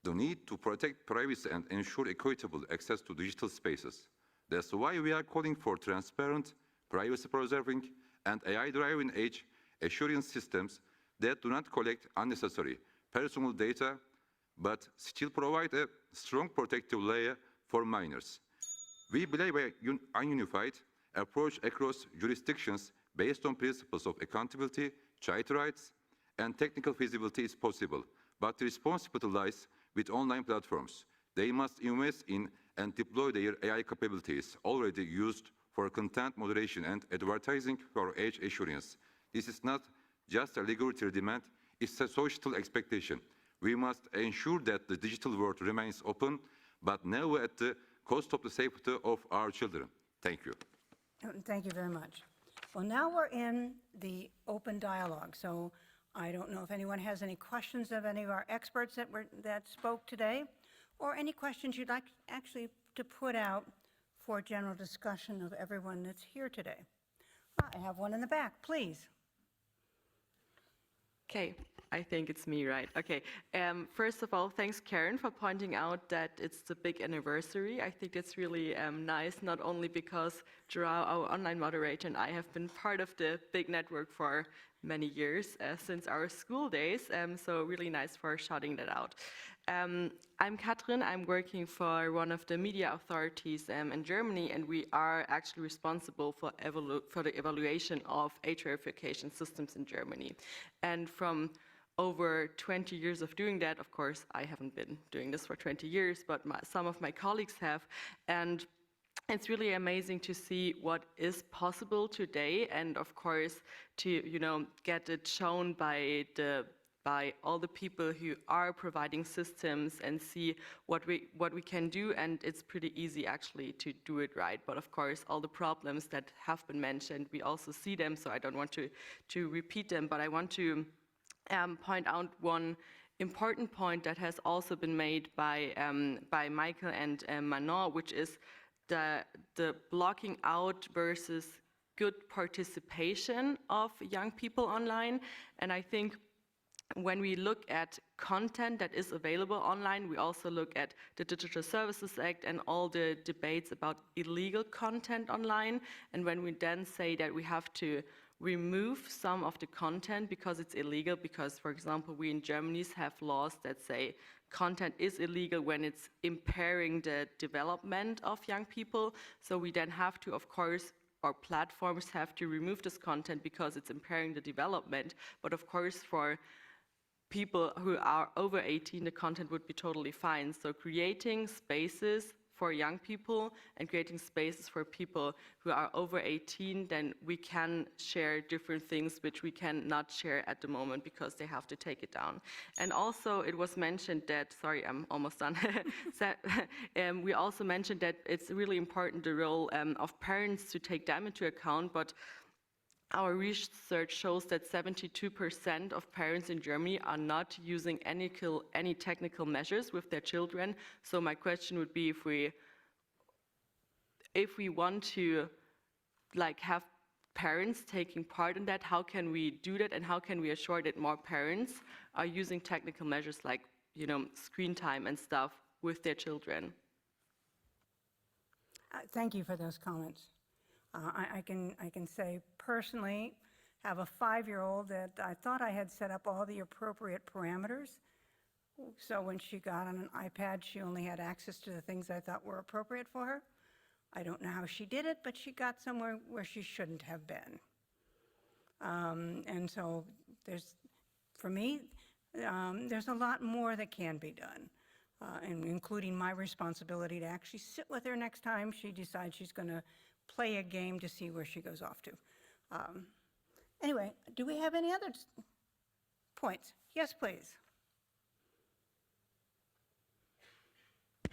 the need to protect privacy and ensure equitable access to digital spaces. That's why we are calling for transparent, privacy-preserving, and AI-driven age assurance systems that do not collect unnecessary personal data, but still provide a strong protective layer for minors. We believe a unified approach across jurisdictions based on principles of accountability, child rights, and technical feasibility is possible, but the responsibility lies with online platforms. They must invest in and deploy their AI capabilities already used for content moderation and advertising for age assurance. This is not just a regulatory demand, it's a social expectation. We must ensure that the digital world remains open, but never at the cost of the safety of our children. Thank you. Thank you very much. Well, now we're in the open dialogue, so I don't know if anyone has any questions of any of our experts that spoke today, or any questions you'd like actually to put out for general discussion of everyone that's here today. I have one in the back, please. Okay, I think it's me, right? Okay, first of all, thanks, Karen, for pointing out that it's the big anniversary. I think it's really nice, not only because Joao, our online moderator, and I have been part of the big network for many years, since our school days, so really nice for shouting that out. I'm Katrin, I'm working for one of the media authorities in Germany, and we are actually responsible for the evaluation of age verification systems in Germany. And from over 20 years of doing that, of course, I haven't been doing this for 20 years, but some of my colleagues have, and it's really amazing to see what is possible today, and of course, to get it shown by all the people who are providing systems and see what we can do, and it's pretty easy actually to do it right. But of course, all the problems that have been mentioned, we also see them, so I don't want to repeat them, but I want to point out one important point that has also been made by Michael and Manon, which is the blocking out versus good participation of young people online. And I think when we look at content that is available online, we also look at the Digital Services Act and all the debates about illegal content online. And when we then say that we have to remove some of the content because it's illegal, because, for example, we in Germany have laws that say content is illegal when it's impairing the development of young people. So we then have to, of course, our platforms have to remove this content because it's impairing the development. But of course, for people who are over 18, the content would be totally fine. So creating spaces for young people and creating spaces for people who are over 18, then we can share different things which we cannot share at the moment because they have to take it down. And also it was mentioned that, sorry, I'm almost done. We also mentioned that it's really important the role of parents to take them into account, but our research shows that 72% of parents in Germany are not using any technical measures with their children. So my question would be, if we want to have parents taking part in that, how can we do that, and how can we assure that more parents are using technical measures like screen time and stuff with their children? Thank you for those comments. I can say personally, have a 5-year-old that I thought I had set up all the appropriate parameters. So when she got on an iPad, she only had access to the things I thought were appropriate for her. I don't know how she did it, but she got somewhere where she shouldn't have been. And so for me, there's a lot more that can be done, and including my responsibility to actually sit with her next time she decides she's going to play a game to see where she goes off to. Anyway, do we have any other points? Yes, please.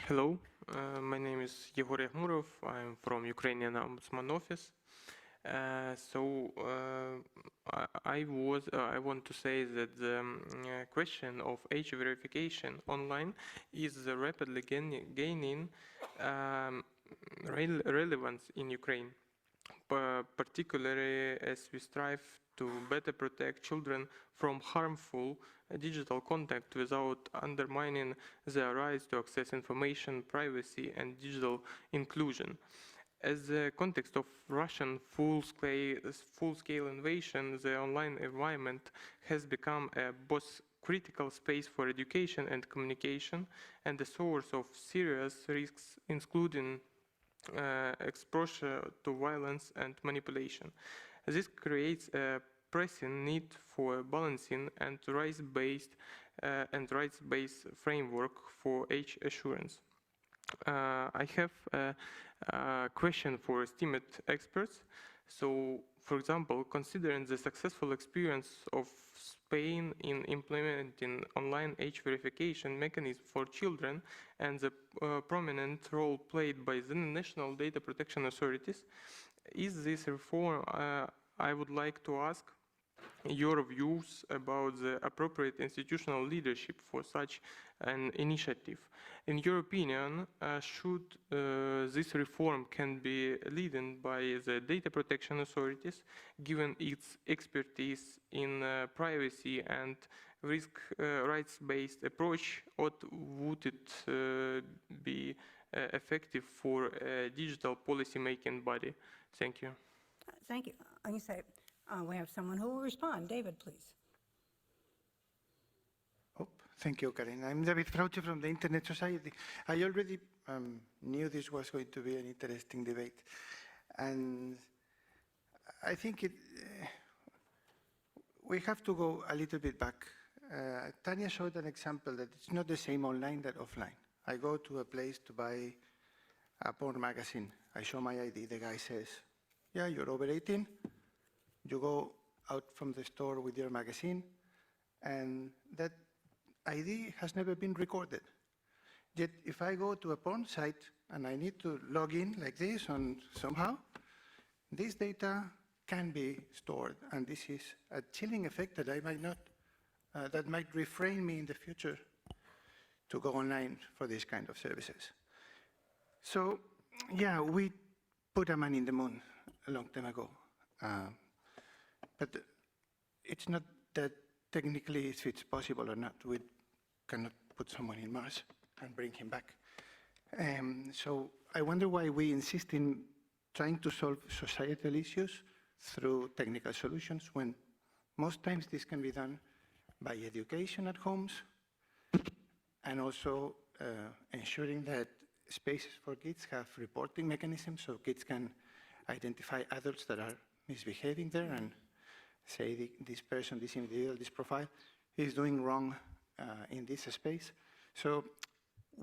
Hello, My name is Yegor Yakhmurov. I'm from Ukrainian Ombudsman Office. I want to say that the question of age verification online is rapidly gaining relevance in Ukraine, particularly as we strive to better protect children from harmful digital content without undermining their rights to access information, privacy, and digital inclusion. As the context of Russian full-scale invasion, the online environment has become both critical space for education and communication, and a source of serious risks, including exposure to violence and manipulation. This creates a pressing need for balancing and rights-based framework for age assurance. I have a question for esteemed experts. So, for example, considering the successful experience of Spain in implementing online age verification mechanism for children and the prominent role played by the national data protection authorities, is this reform, I would like to ask your views about the appropriate institutional leadership for such an initiative. In your opinion, should this reform can be led by the data protection authorities, given its expertise in privacy and risk rights-based approach, or would it be effective for a digital policy-making body? Thank you. Thank you. I'm going to say we have someone who will respond. David, please. Thank you, Karen. I'm David Frauche from the Internet Society. I already knew this was going to be an interesting debate. And I think we have to go a little bit back. Tanya showed an example that it's not the same online that offline. I go to a place to buy a porn magazine. I show my ID. The guy says, yeah, you're over 18. You go out from the store with your magazine, and that ID has never been recorded. Yet, if I go to a porn site and I need to log in like this on somehow, this data can be stored, and this is a chilling effect that I might not, that might refrain me in the future to go online for these kind of services. So, yeah, we put a man in the moon a long time ago. But it's not that technically if it's possible or not. We cannot put someone in Mars and bring him back. So I wonder why we insist in trying to solve societal issues through technical solutions when most times this can be done by education at homes and also ensuring that spaces for kids have reporting mechanisms so kids can identify adults that are misbehaving there and say this person, this individual, this profile is doing wrong in this space. So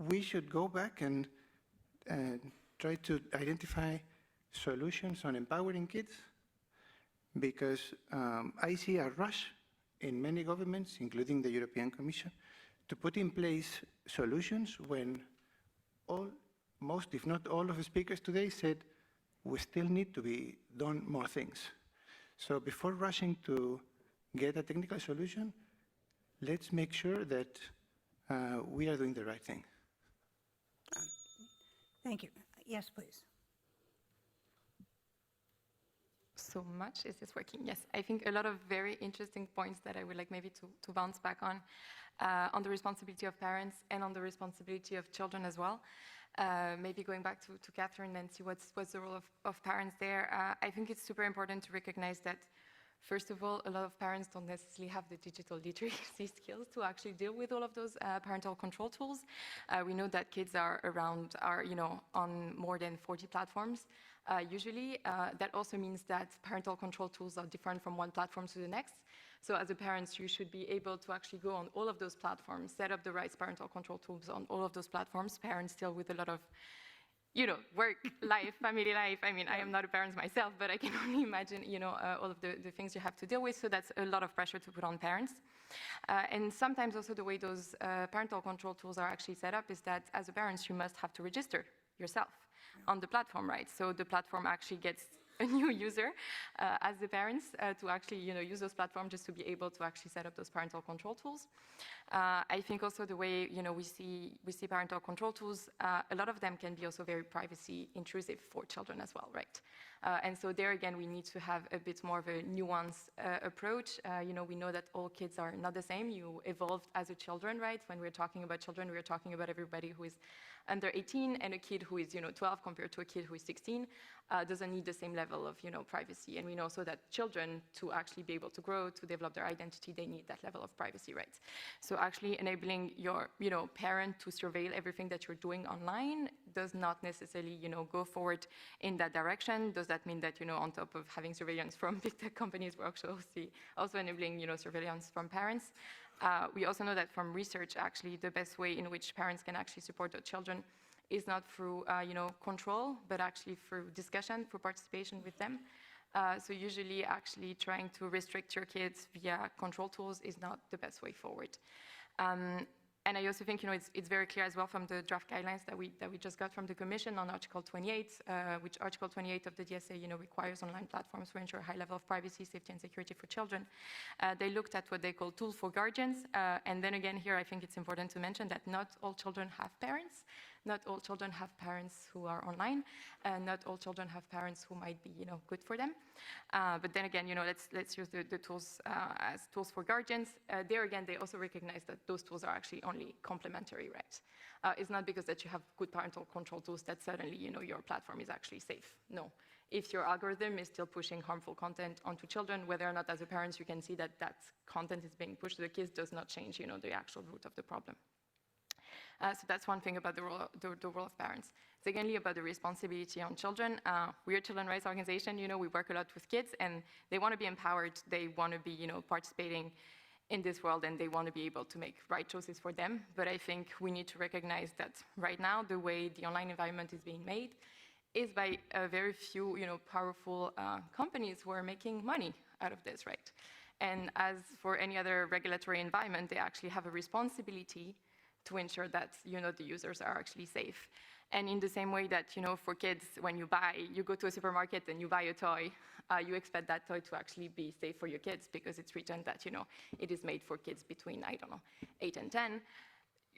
we should go back and try to identify solutions on empowering kids because I see a rush in many governments, including the European Commission, to put in place solutions when most, if not all of the speakers today said we still need to be done more things. So before rushing to get a technical solution, let's make sure that we are doing the right thing. Thank you. Yes, please. So much. Is this working? Yes. I think a lot of very interesting points that I would like maybe to bounce back on the responsibility of parents and on the responsibility of children as well. Maybe going back to Catherine and see what's the role of parents there. I think it's super important to recognize that, first of all, a lot of parents don't necessarily have the digital literacy skills to actually deal with all of those parental control tools. We know that kids are on more than 40 platforms. Usually, that also means that parental control tools are different from one platform to the next. So as a parent, you should be able to actually go on all of those platforms, set up the right parental control tools on all of those platforms. Parents deal with a lot of, work, life, family life. I mean, I am not a parent myself, but I can only imagine, all of the things you have to deal with. So that's a lot of pressure to put on parents. And sometimes also the way those parental control tools are actually set up is that as a parent, you must have to register yourself on the platform, right? So the platform actually gets a new user as the parents to actually use those platforms just to be able to actually set up those parental control tools. I think also the way we see parental control tools, a lot of them can be also very privacy intrusive for children as well, right? And so there again, we need to have a bit more of a nuanced approach. We know that all kids are not the same. You evolved as a children, right? When we're talking about children, we're talking about everybody who is under 18, and a kid who is 12 compared to a kid who is 16 doesn't need the same level of privacy. And we know also that children, to actually be able to grow, to develop their identity, they need that level of privacy, right? So actually enabling your parent to surveil everything that you're doing online does not necessarily go forward in that direction. Does that mean that on top of having surveillance from big tech companies, we're also enabling surveillance from parents? We also know that from research, actually, the best way in which parents can actually support their children is not through control, but actually through discussion, through participation with them. So usually actually trying to restrict your kids via control tools is not the best way forward. And I also think it's very clear as well from the draft guidelines that we just got from the Commission on Article 28, which Article 28 of the DSA requires online platforms to ensure a high level of privacy, safety, and security for children. They looked at what they call tools for guardians, and then again here I think it's important to mention that not all children have parents. Not all children have parents who are online, and not all children have parents who might be, good for them. But then again, let's use the tools as tools for guardians. There again, they also recognize that those tools are actually only complementary, right? It's not because that you have good parental control tools that suddenly, your platform is actually safe. No. If your algorithm is still pushing harmful content onto children, whether or not as a parent you can see that that content is being pushed to the kids does not change, the actual root of the problem. So that's one thing about the role of parents. Secondly, about the responsibility on children. We're a children's rights organization, we work a lot with kids and they want to be empowered, they want to be, participating in this world and they want to be able to make right choices for them. But I think we need to recognize that right now, the way the online environment is being made is by a very few, powerful companies who are making money out of this, right? And as for any other regulatory environment, they actually have a responsibility to ensure that the users are actually safe. And in the same way that for kids, when you go to a supermarket and you buy a toy, you expect that toy to actually be safe for your kids because it's written that it is made for kids between 8 and 10.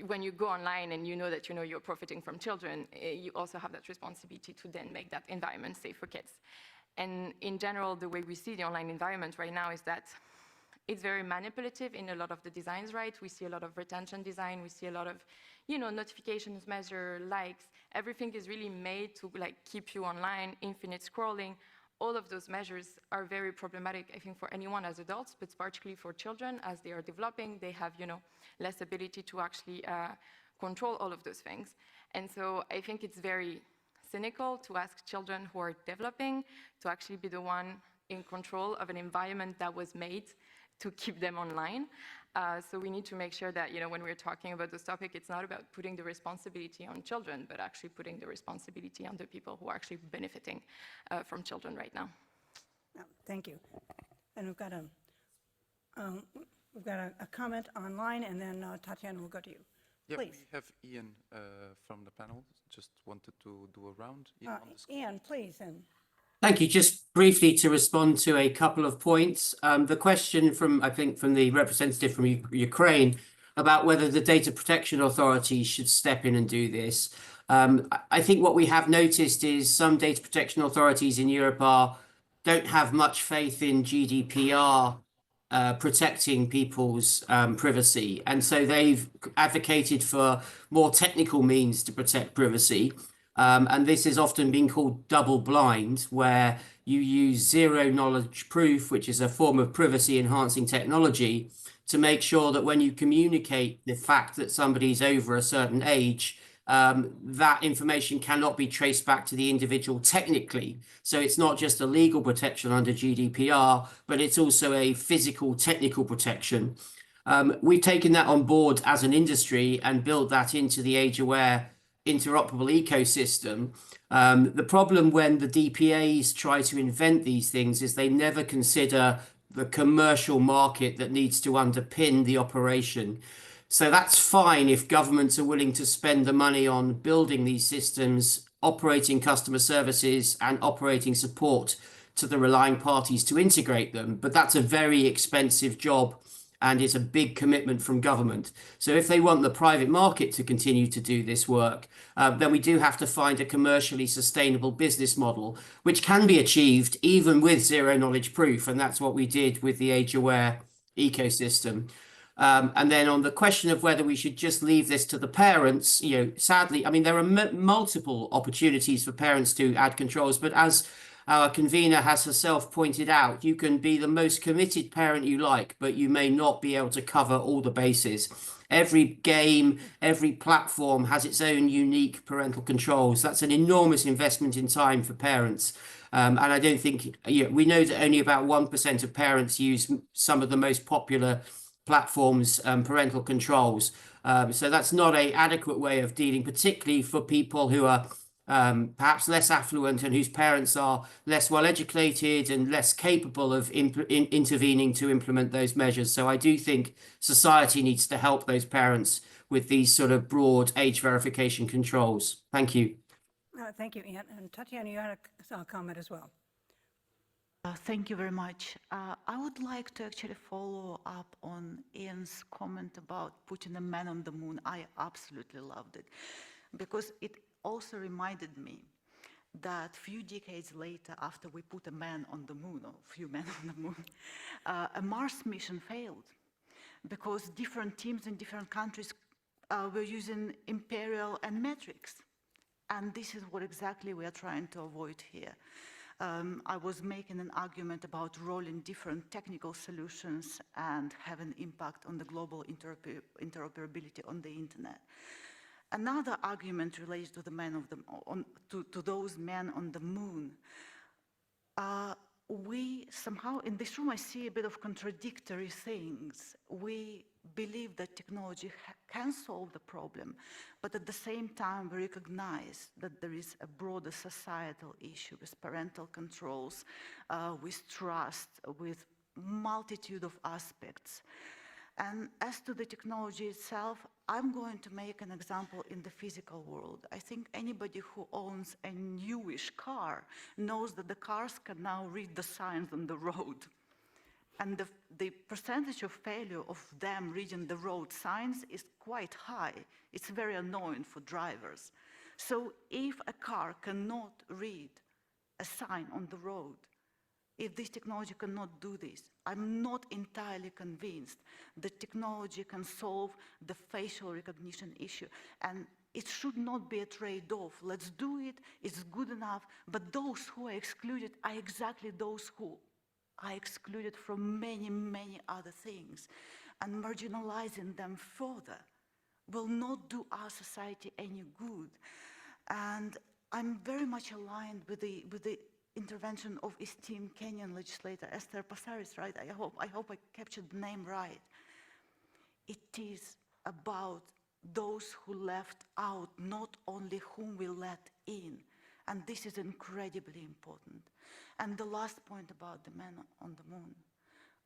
When you go online and that you're profiting from children, you also have that responsibility to then make that environment safe for kids. And in general, the way we see the online environment right now is that it's very manipulative in a lot of the designs, right? We see a lot of retention design. We see a lot of, notifications measure, likes. Everything is really made to keep you online, infinite scrolling. All of those measures are very problematic, I think, for anyone as adults, but particularly for children as they are developing. They have, less ability to actually control all of those things. And so I think it's very cynical to ask children who are developing to actually be the one in control of an environment that was made to keep them online. So we need to make sure that, when we're talking about this topic, it's not about putting the responsibility on children, but actually putting the responsibility on the people who are actually benefiting from children right now. No, thank you. And we've got a comment online, and then Tatiana will go to you. Yeah, please. We have Ian from the panel. Just wanted to do a round. Ian, Ian, please. And thank you. Just briefly to respond to a couple of points. The question from the representative from Ukraine about whether the data protection authorities should step in and do this. I think what we have noticed is some data protection authorities in Europe don't have much faith in GDPR protecting people's privacy. And so they've advocated for more technical means to protect privacy. And this is often being called double blind, where you use zero knowledge proof, which is a form of privacy enhancing technology, to make sure that when you communicate the fact that somebody's over a certain age, that information cannot be traced back to the individual technically. So it's not just a legal protection under GDPR, but it's also a physical technical protection. We've taken that on board as an industry and built that into the age-aware interoperable ecosystem. The problem when the DPAs try to invent these things is they never consider the commercial market that needs to underpin the operation. So that's fine if governments are willing to spend the money on building these systems, operating customer services, and operating support to the relying parties to integrate them. But that's a very expensive job and it's a big commitment from government. So if they want the private market to continue to do this work, then we do have to find a commercially sustainable business model, which can be achieved even with zero knowledge proof. And that's what we did with the age-aware ecosystem. And then on the question of whether we should just leave this to the parents, sadly, I mean, there are multiple opportunities for parents to add controls, but as our convener has herself pointed out, you can be the most committed parent you like, but you may not be able to cover all the bases. Every game, every platform has its own unique parental controls. That's an enormous investment in time for parents. And I don't think, we know that only about 1% of parents use some of the most popular platforms, parental controls. So that's not an adequate way of dealing, particularly for people who are perhaps less affluent and whose parents are less well educated and less capable of intervening to implement those measures. So I do think society needs to help those parents with these sort of broad age verification controls. Thank you. Thank you, Ian. And Tatiana, you had a comment as well. Thank you very much. I would like to actually follow up on Ian's comment about putting a man on the moon. I absolutely loved it because it also reminded me that a few decades later, after we put a man on the moon, or a few men on the moon, a Mars mission failed because different teams in different countries were using imperial and metrics. And this is what exactly we are trying to avoid here. I was making an argument about rolling different technical solutions and having impact on the global interoperability on the internet. Another argument relates to the to those men on the moon. We somehow, in this room, I see a bit of contradictory things. We believe that technology can solve the problem, but at the same time, we recognize that there is a broader societal issue with parental controls, with trust, with multitude of aspects. And as to the technology itself, I'm going to make an example in the physical world. I think anybody who owns a newish car knows that the cars can now read the signs on the road. And the percentage of failure of them reading the road signs is quite high. It's very annoying for drivers. So if a car cannot read a sign on the road, if this technology cannot do this, I'm not entirely convinced that technology can solve the facial recognition issue. And it should not be a trade-off. Let's do it, it's good enough, but those who are excluded are exactly those who are excluded from many, many other things. And marginalizing them further will not do our society any good. And I'm very much aligned with the intervention of esteemed Kenyan legislator Esther Passaris, right? I hope I captured the name right. It is about those who left out, not only whom we let in. And this is incredibly important. And the last point about the man on the moon.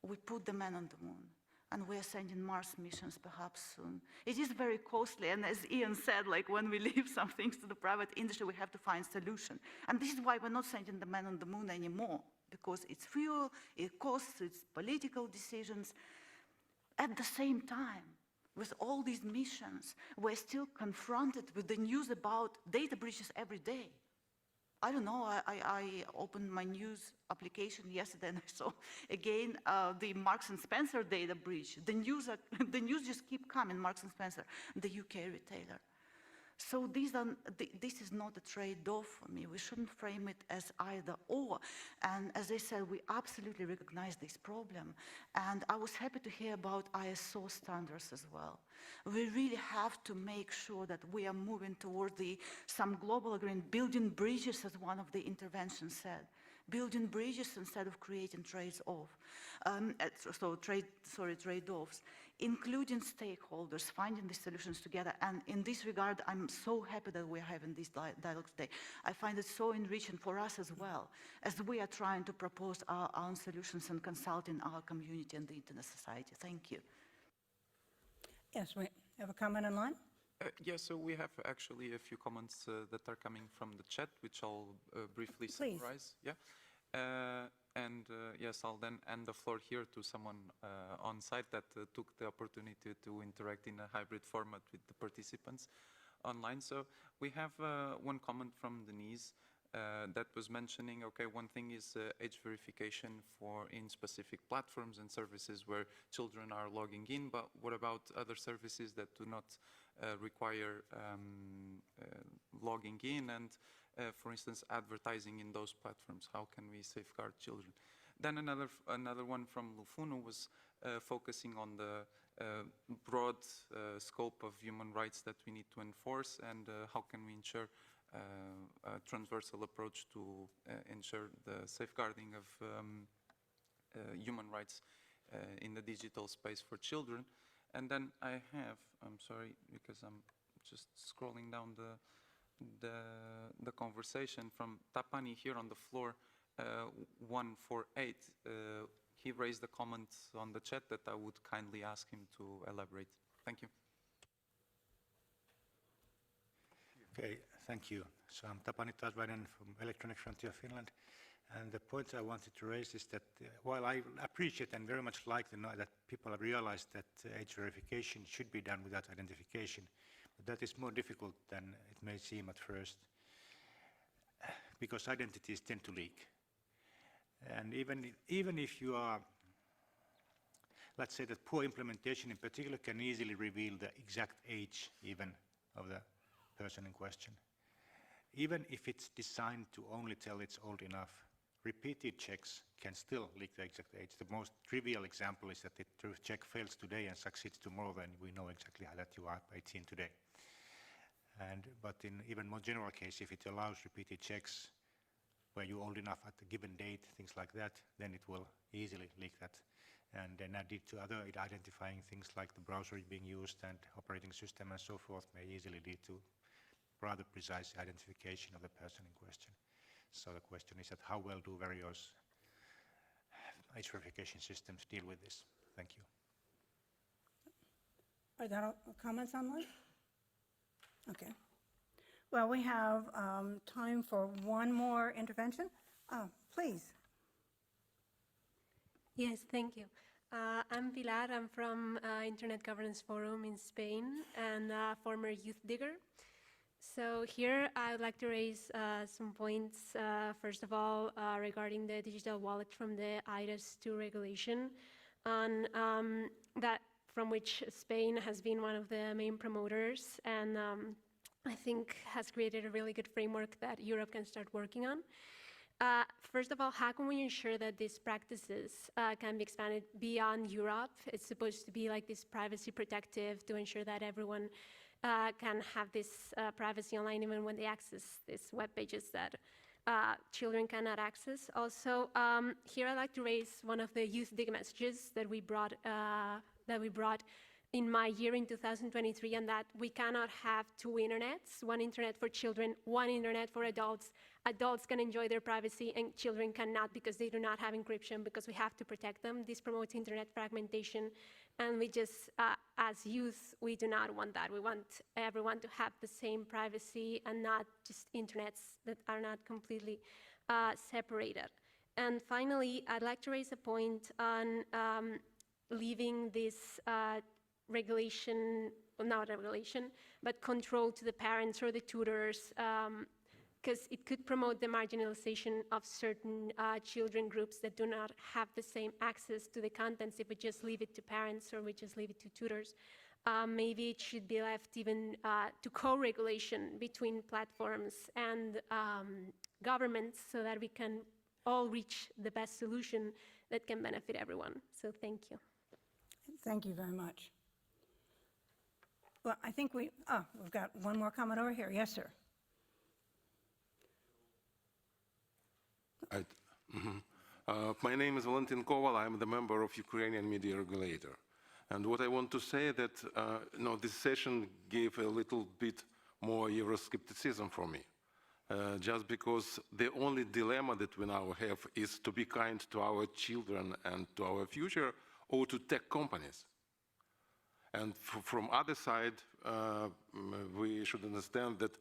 We put the man on the moon, and we are sending Mars missions perhaps soon. It is very costly, and as Ian said, like when we leave some things to the private industry, we have to find solution. And this is why we're not sending the man on the moon anymore, because it's fuel, it costs, it's political decisions. At the same time, with all these missions, we're still confronted with the news about data breaches every day. I don't know, I opened my news application yesterday and I saw again the Marks & Spencer data breach. The news just keep coming, Marks & Spencer, the UK retailer. So this is not a trade-off for me. We shouldn't frame it as either or. And as I said, we absolutely recognize this problem. And I was happy to hear about ISO standards as well. We really have to make sure that we are moving toward some global agreement, building bridges, as one of the interventions said. Building bridges instead of creating trade-offs. including stakeholders, finding the solutions together. And in this regard, I'm so happy that we're having this dialogue today. I find it so enriching for us as well, as we are trying to propose our own solutions and consulting our community and the internet society. Thank you. Yes, we have a comment online. Yeah, so we have actually a few comments that are coming from the chat, which I'll briefly summarize. Yeah. Yes, I'll then hand the floor here to someone on site that took the opportunity to interact in a hybrid format with the participants online. So we have one comment from Denise that was mentioning, okay, one thing is age verification in specific platforms and services where children are logging in, but what about other services that do not require logging in and, for instance, advertising in those platforms? How can we safeguard children? Then another one from Lufuno was focusing on the broad scope of human rights that we need to enforce and how can we ensure a transversal approach to ensure the safeguarding of human rights in the digital space for children. And then I have, I'm sorry, because I'm just scrolling down the conversation from Tapani here on the floor, 148. He raised a comment on the chat that I would kindly ask him to elaborate. Thank you. Okay, thank you. So I'm Tapani Tasvainen from Electronic Frontier Finland. And the point I wanted to raise is that while I appreciate and very much like that people have realized that age verification should be done without identification, but that is more difficult than it may seem at first, because identities tend to leak. And even if you are, let's say that poor implementation in particular can easily reveal the exact age even of the person in question. Even if it's designed to only tell it's old enough, repeated checks can still leak the exact age. The most trivial example is that the check fails today and succeeds tomorrow, then we know exactly that you are 18 today. But in even more general case, if it allows repeated checks where you're old enough at a given date, things like that, then it will easily leak that. And then added to other identifying things like the browser being used and operating system and so forth may easily lead to rather precise identification of the person in question. So the question is that how well do various age verification systems deal with this? Thank you. Are there comments online? Okay. Well, we have time for one more intervention. Please. Yes, thank you. I'm Pilar. I'm from Internet Governance Forum in Spain and former EuroDIGger. So here I would like to raise some points. First of all, regarding the digital wallet from the IRIS 2 regulation, and that from which Spain has been one of the main promoters, and I think has created a really good framework that Europe can start working on. First of all, how can we ensure that these practices can be expanded beyond Europe? It's supposed to be like this privacy protective to ensure that everyone can have this privacy online even when they access these web pages that children cannot access. Also, here I'd like to raise one of the EuroDIG messages that we brought in my year in 2023, and that we cannot have two internets, one internet for children, one internet for adults. Adults can enjoy their privacy and children cannot because they do not have encryption, because we have to protect them. This promotes internet fragmentation, and we just, as youth, we do not want that. We want everyone to have the same privacy and not just internets that are not completely separated. And finally, I'd like to raise a point on leaving this regulation, well, not regulation, but control to the parents or the tutors, because it could promote the marginalization of certain children groups that do not have the same access to the contents if we just leave it to parents or we just leave it to tutors. Maybe it should be left even to co-regulation between platforms and governments so that we can all reach the best solution that can benefit everyone. So thank you. Thank you very much. Well, I think we've got one more comment over here. Yes, sir. My name is Valentin Koval. I'm the member of Ukrainian Media Regulator. And what I want to say that this session gave a little bit more Euroscepticism for me. Just because the only dilemma that we now have is to be kind to our children and to our future, or to tech companies. And from other side, we should understand that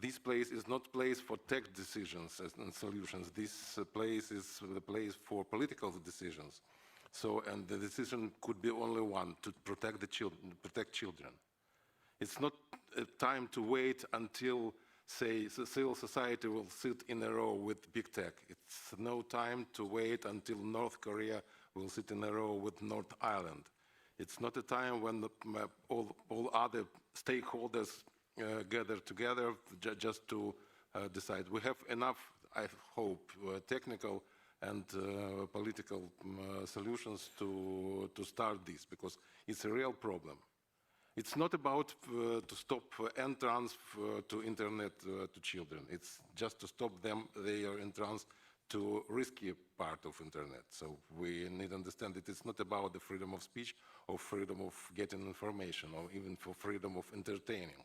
this place is not place for tech decisions and solutions. This place is the place for political decisions. So, and the decision could be only one: to protect the children, protect children. It's not a time to wait until, say, the civil society will sit in a row with big tech. It's no time to wait until North Korea will sit in a row with North Ireland. It's not a time when all other stakeholders gather together just to decide. We have enough, I hope, technical and political solutions to start this, because it's a real problem. It's not about to stop entrance to internet to children. It's just to stop them their entrance to risky part of internet. So we need to understand that it's not about the freedom of speech or freedom of getting information or even for freedom of entertaining.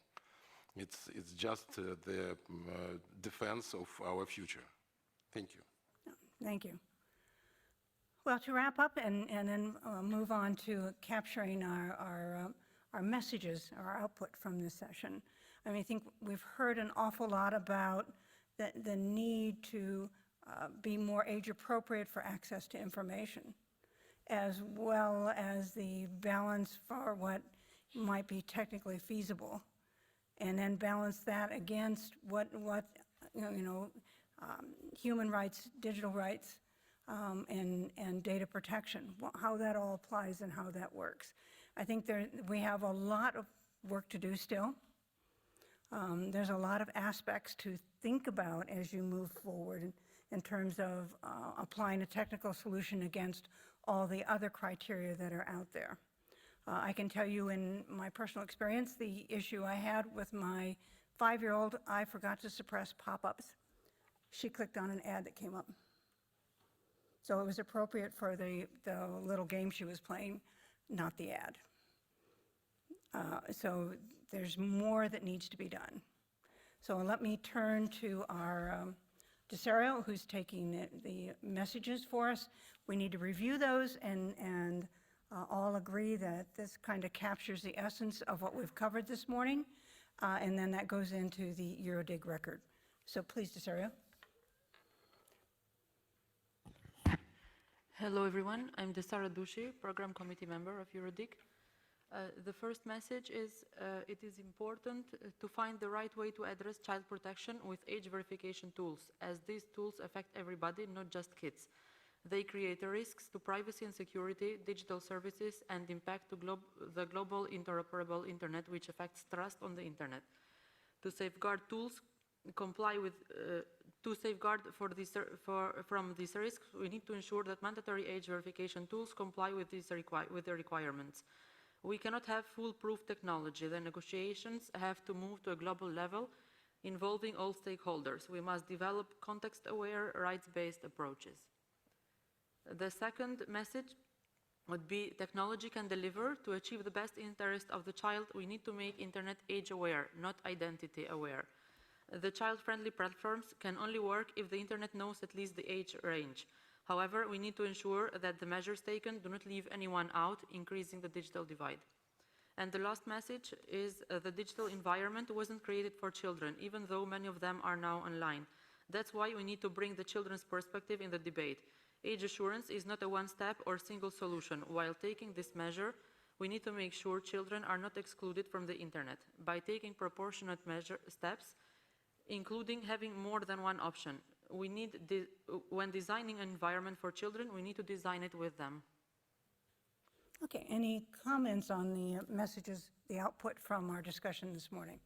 It's just the defense of our future. Thank you. Thank you. Well, to wrap up and then move on to capturing our messages, our output from this session. I mean, I think we've heard an awful lot about the need to be more age appropriate for access to information, as well as the balance for what might be technically feasible, and then balance that against what human rights, digital rights, and data protection, how that all applies and how that works. I think we have a lot of work to do still. There's a lot of aspects to think about as you move forward in terms of applying a technical solution against all the other criteria that are out there. I can tell you in my personal experience, the issue I had with my 5-year-old, I forgot to suppress pop-ups. She clicked on an ad that came up. So it was appropriate for the little game she was playing, not the ad. So there's more that needs to be done. So let me turn to our Desario, who's taking the messages for us. We need to review those and all agree that this kind of captures the essence of what we've covered this morning, and then that goes into the EuroDIG record. So please, Desario. Hello, everyone. I'm Desara Dushi, Program Committee Member of EuroDIG. The first message is it is important to find the right way to address child protection with age verification tools, as these tools affect everybody, not just kids. They create risks to privacy and security, digital services, and impact the global interoperable internet, which affects trust on the internet. To safeguard tools comply with to safeguard from these risks, we need to ensure that mandatory age verification tools comply with the requirements. We cannot have foolproof technology. The negotiations have to move to a global level involving all stakeholders. We must develop context-aware, rights-based approaches. The second message would be technology can deliver. To achieve the best interest of the child, we need to make internet age-aware, not identity-aware. The child-friendly platforms can only work if the internet knows at least the age range. However, we need to ensure that the measures taken do not leave anyone out, increasing the digital divide. And the last message is the digital environment wasn't created for children, even though many of them are now online. That's why we need to bring the children's perspective in the debate. Age assurance is not a one-step or single solution. While taking this measure, we need to make sure children are not excluded from the internet. By taking proportionate steps, including having more than one option. When designing an environment for children, we need to design it with them. Okay, any comments on the messages, the output from our discussion this morning?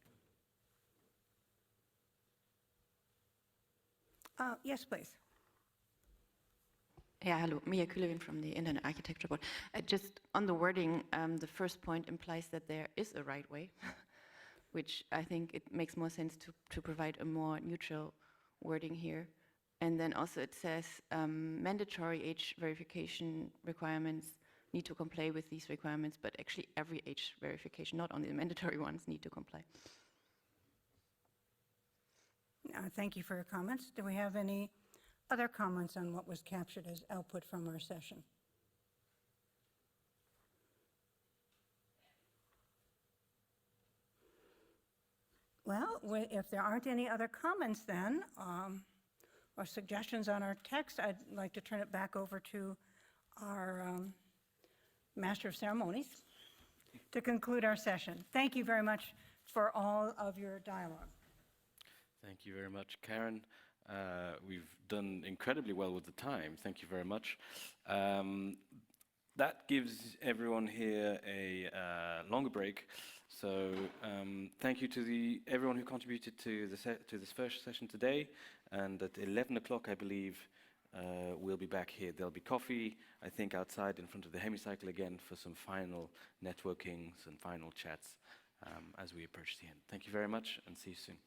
Yes, please. Yeah, hello, Mia Kulevin from the Internet Architecture Board. Just on the wording, the first point implies that there is a right way, which I think it makes more sense to provide a more neutral wording here. And then also it says mandatory age verification requirements need to comply with these requirements, but actually every age verification, not only the mandatory ones, need to comply. Thank you for your comments. Do we have any other comments on what was captured as output from our session? Well, if there aren't any other comments then, or suggestions on our text, I'd like to turn it back over to our Master of Ceremonies to conclude our session. Thank you very much for all of your dialogue. Thank you very much, Karen. We've done incredibly well with the time. Thank you very much. That gives everyone here a longer break. So thank you to everyone who contributed to this first session today. And at 11 o'clock, I believe, we'll be back here. There'll be coffee, I think, outside in front of the hemicycle again for some final networkings and final chats as we approach the end. Thank you very much, and see you soon.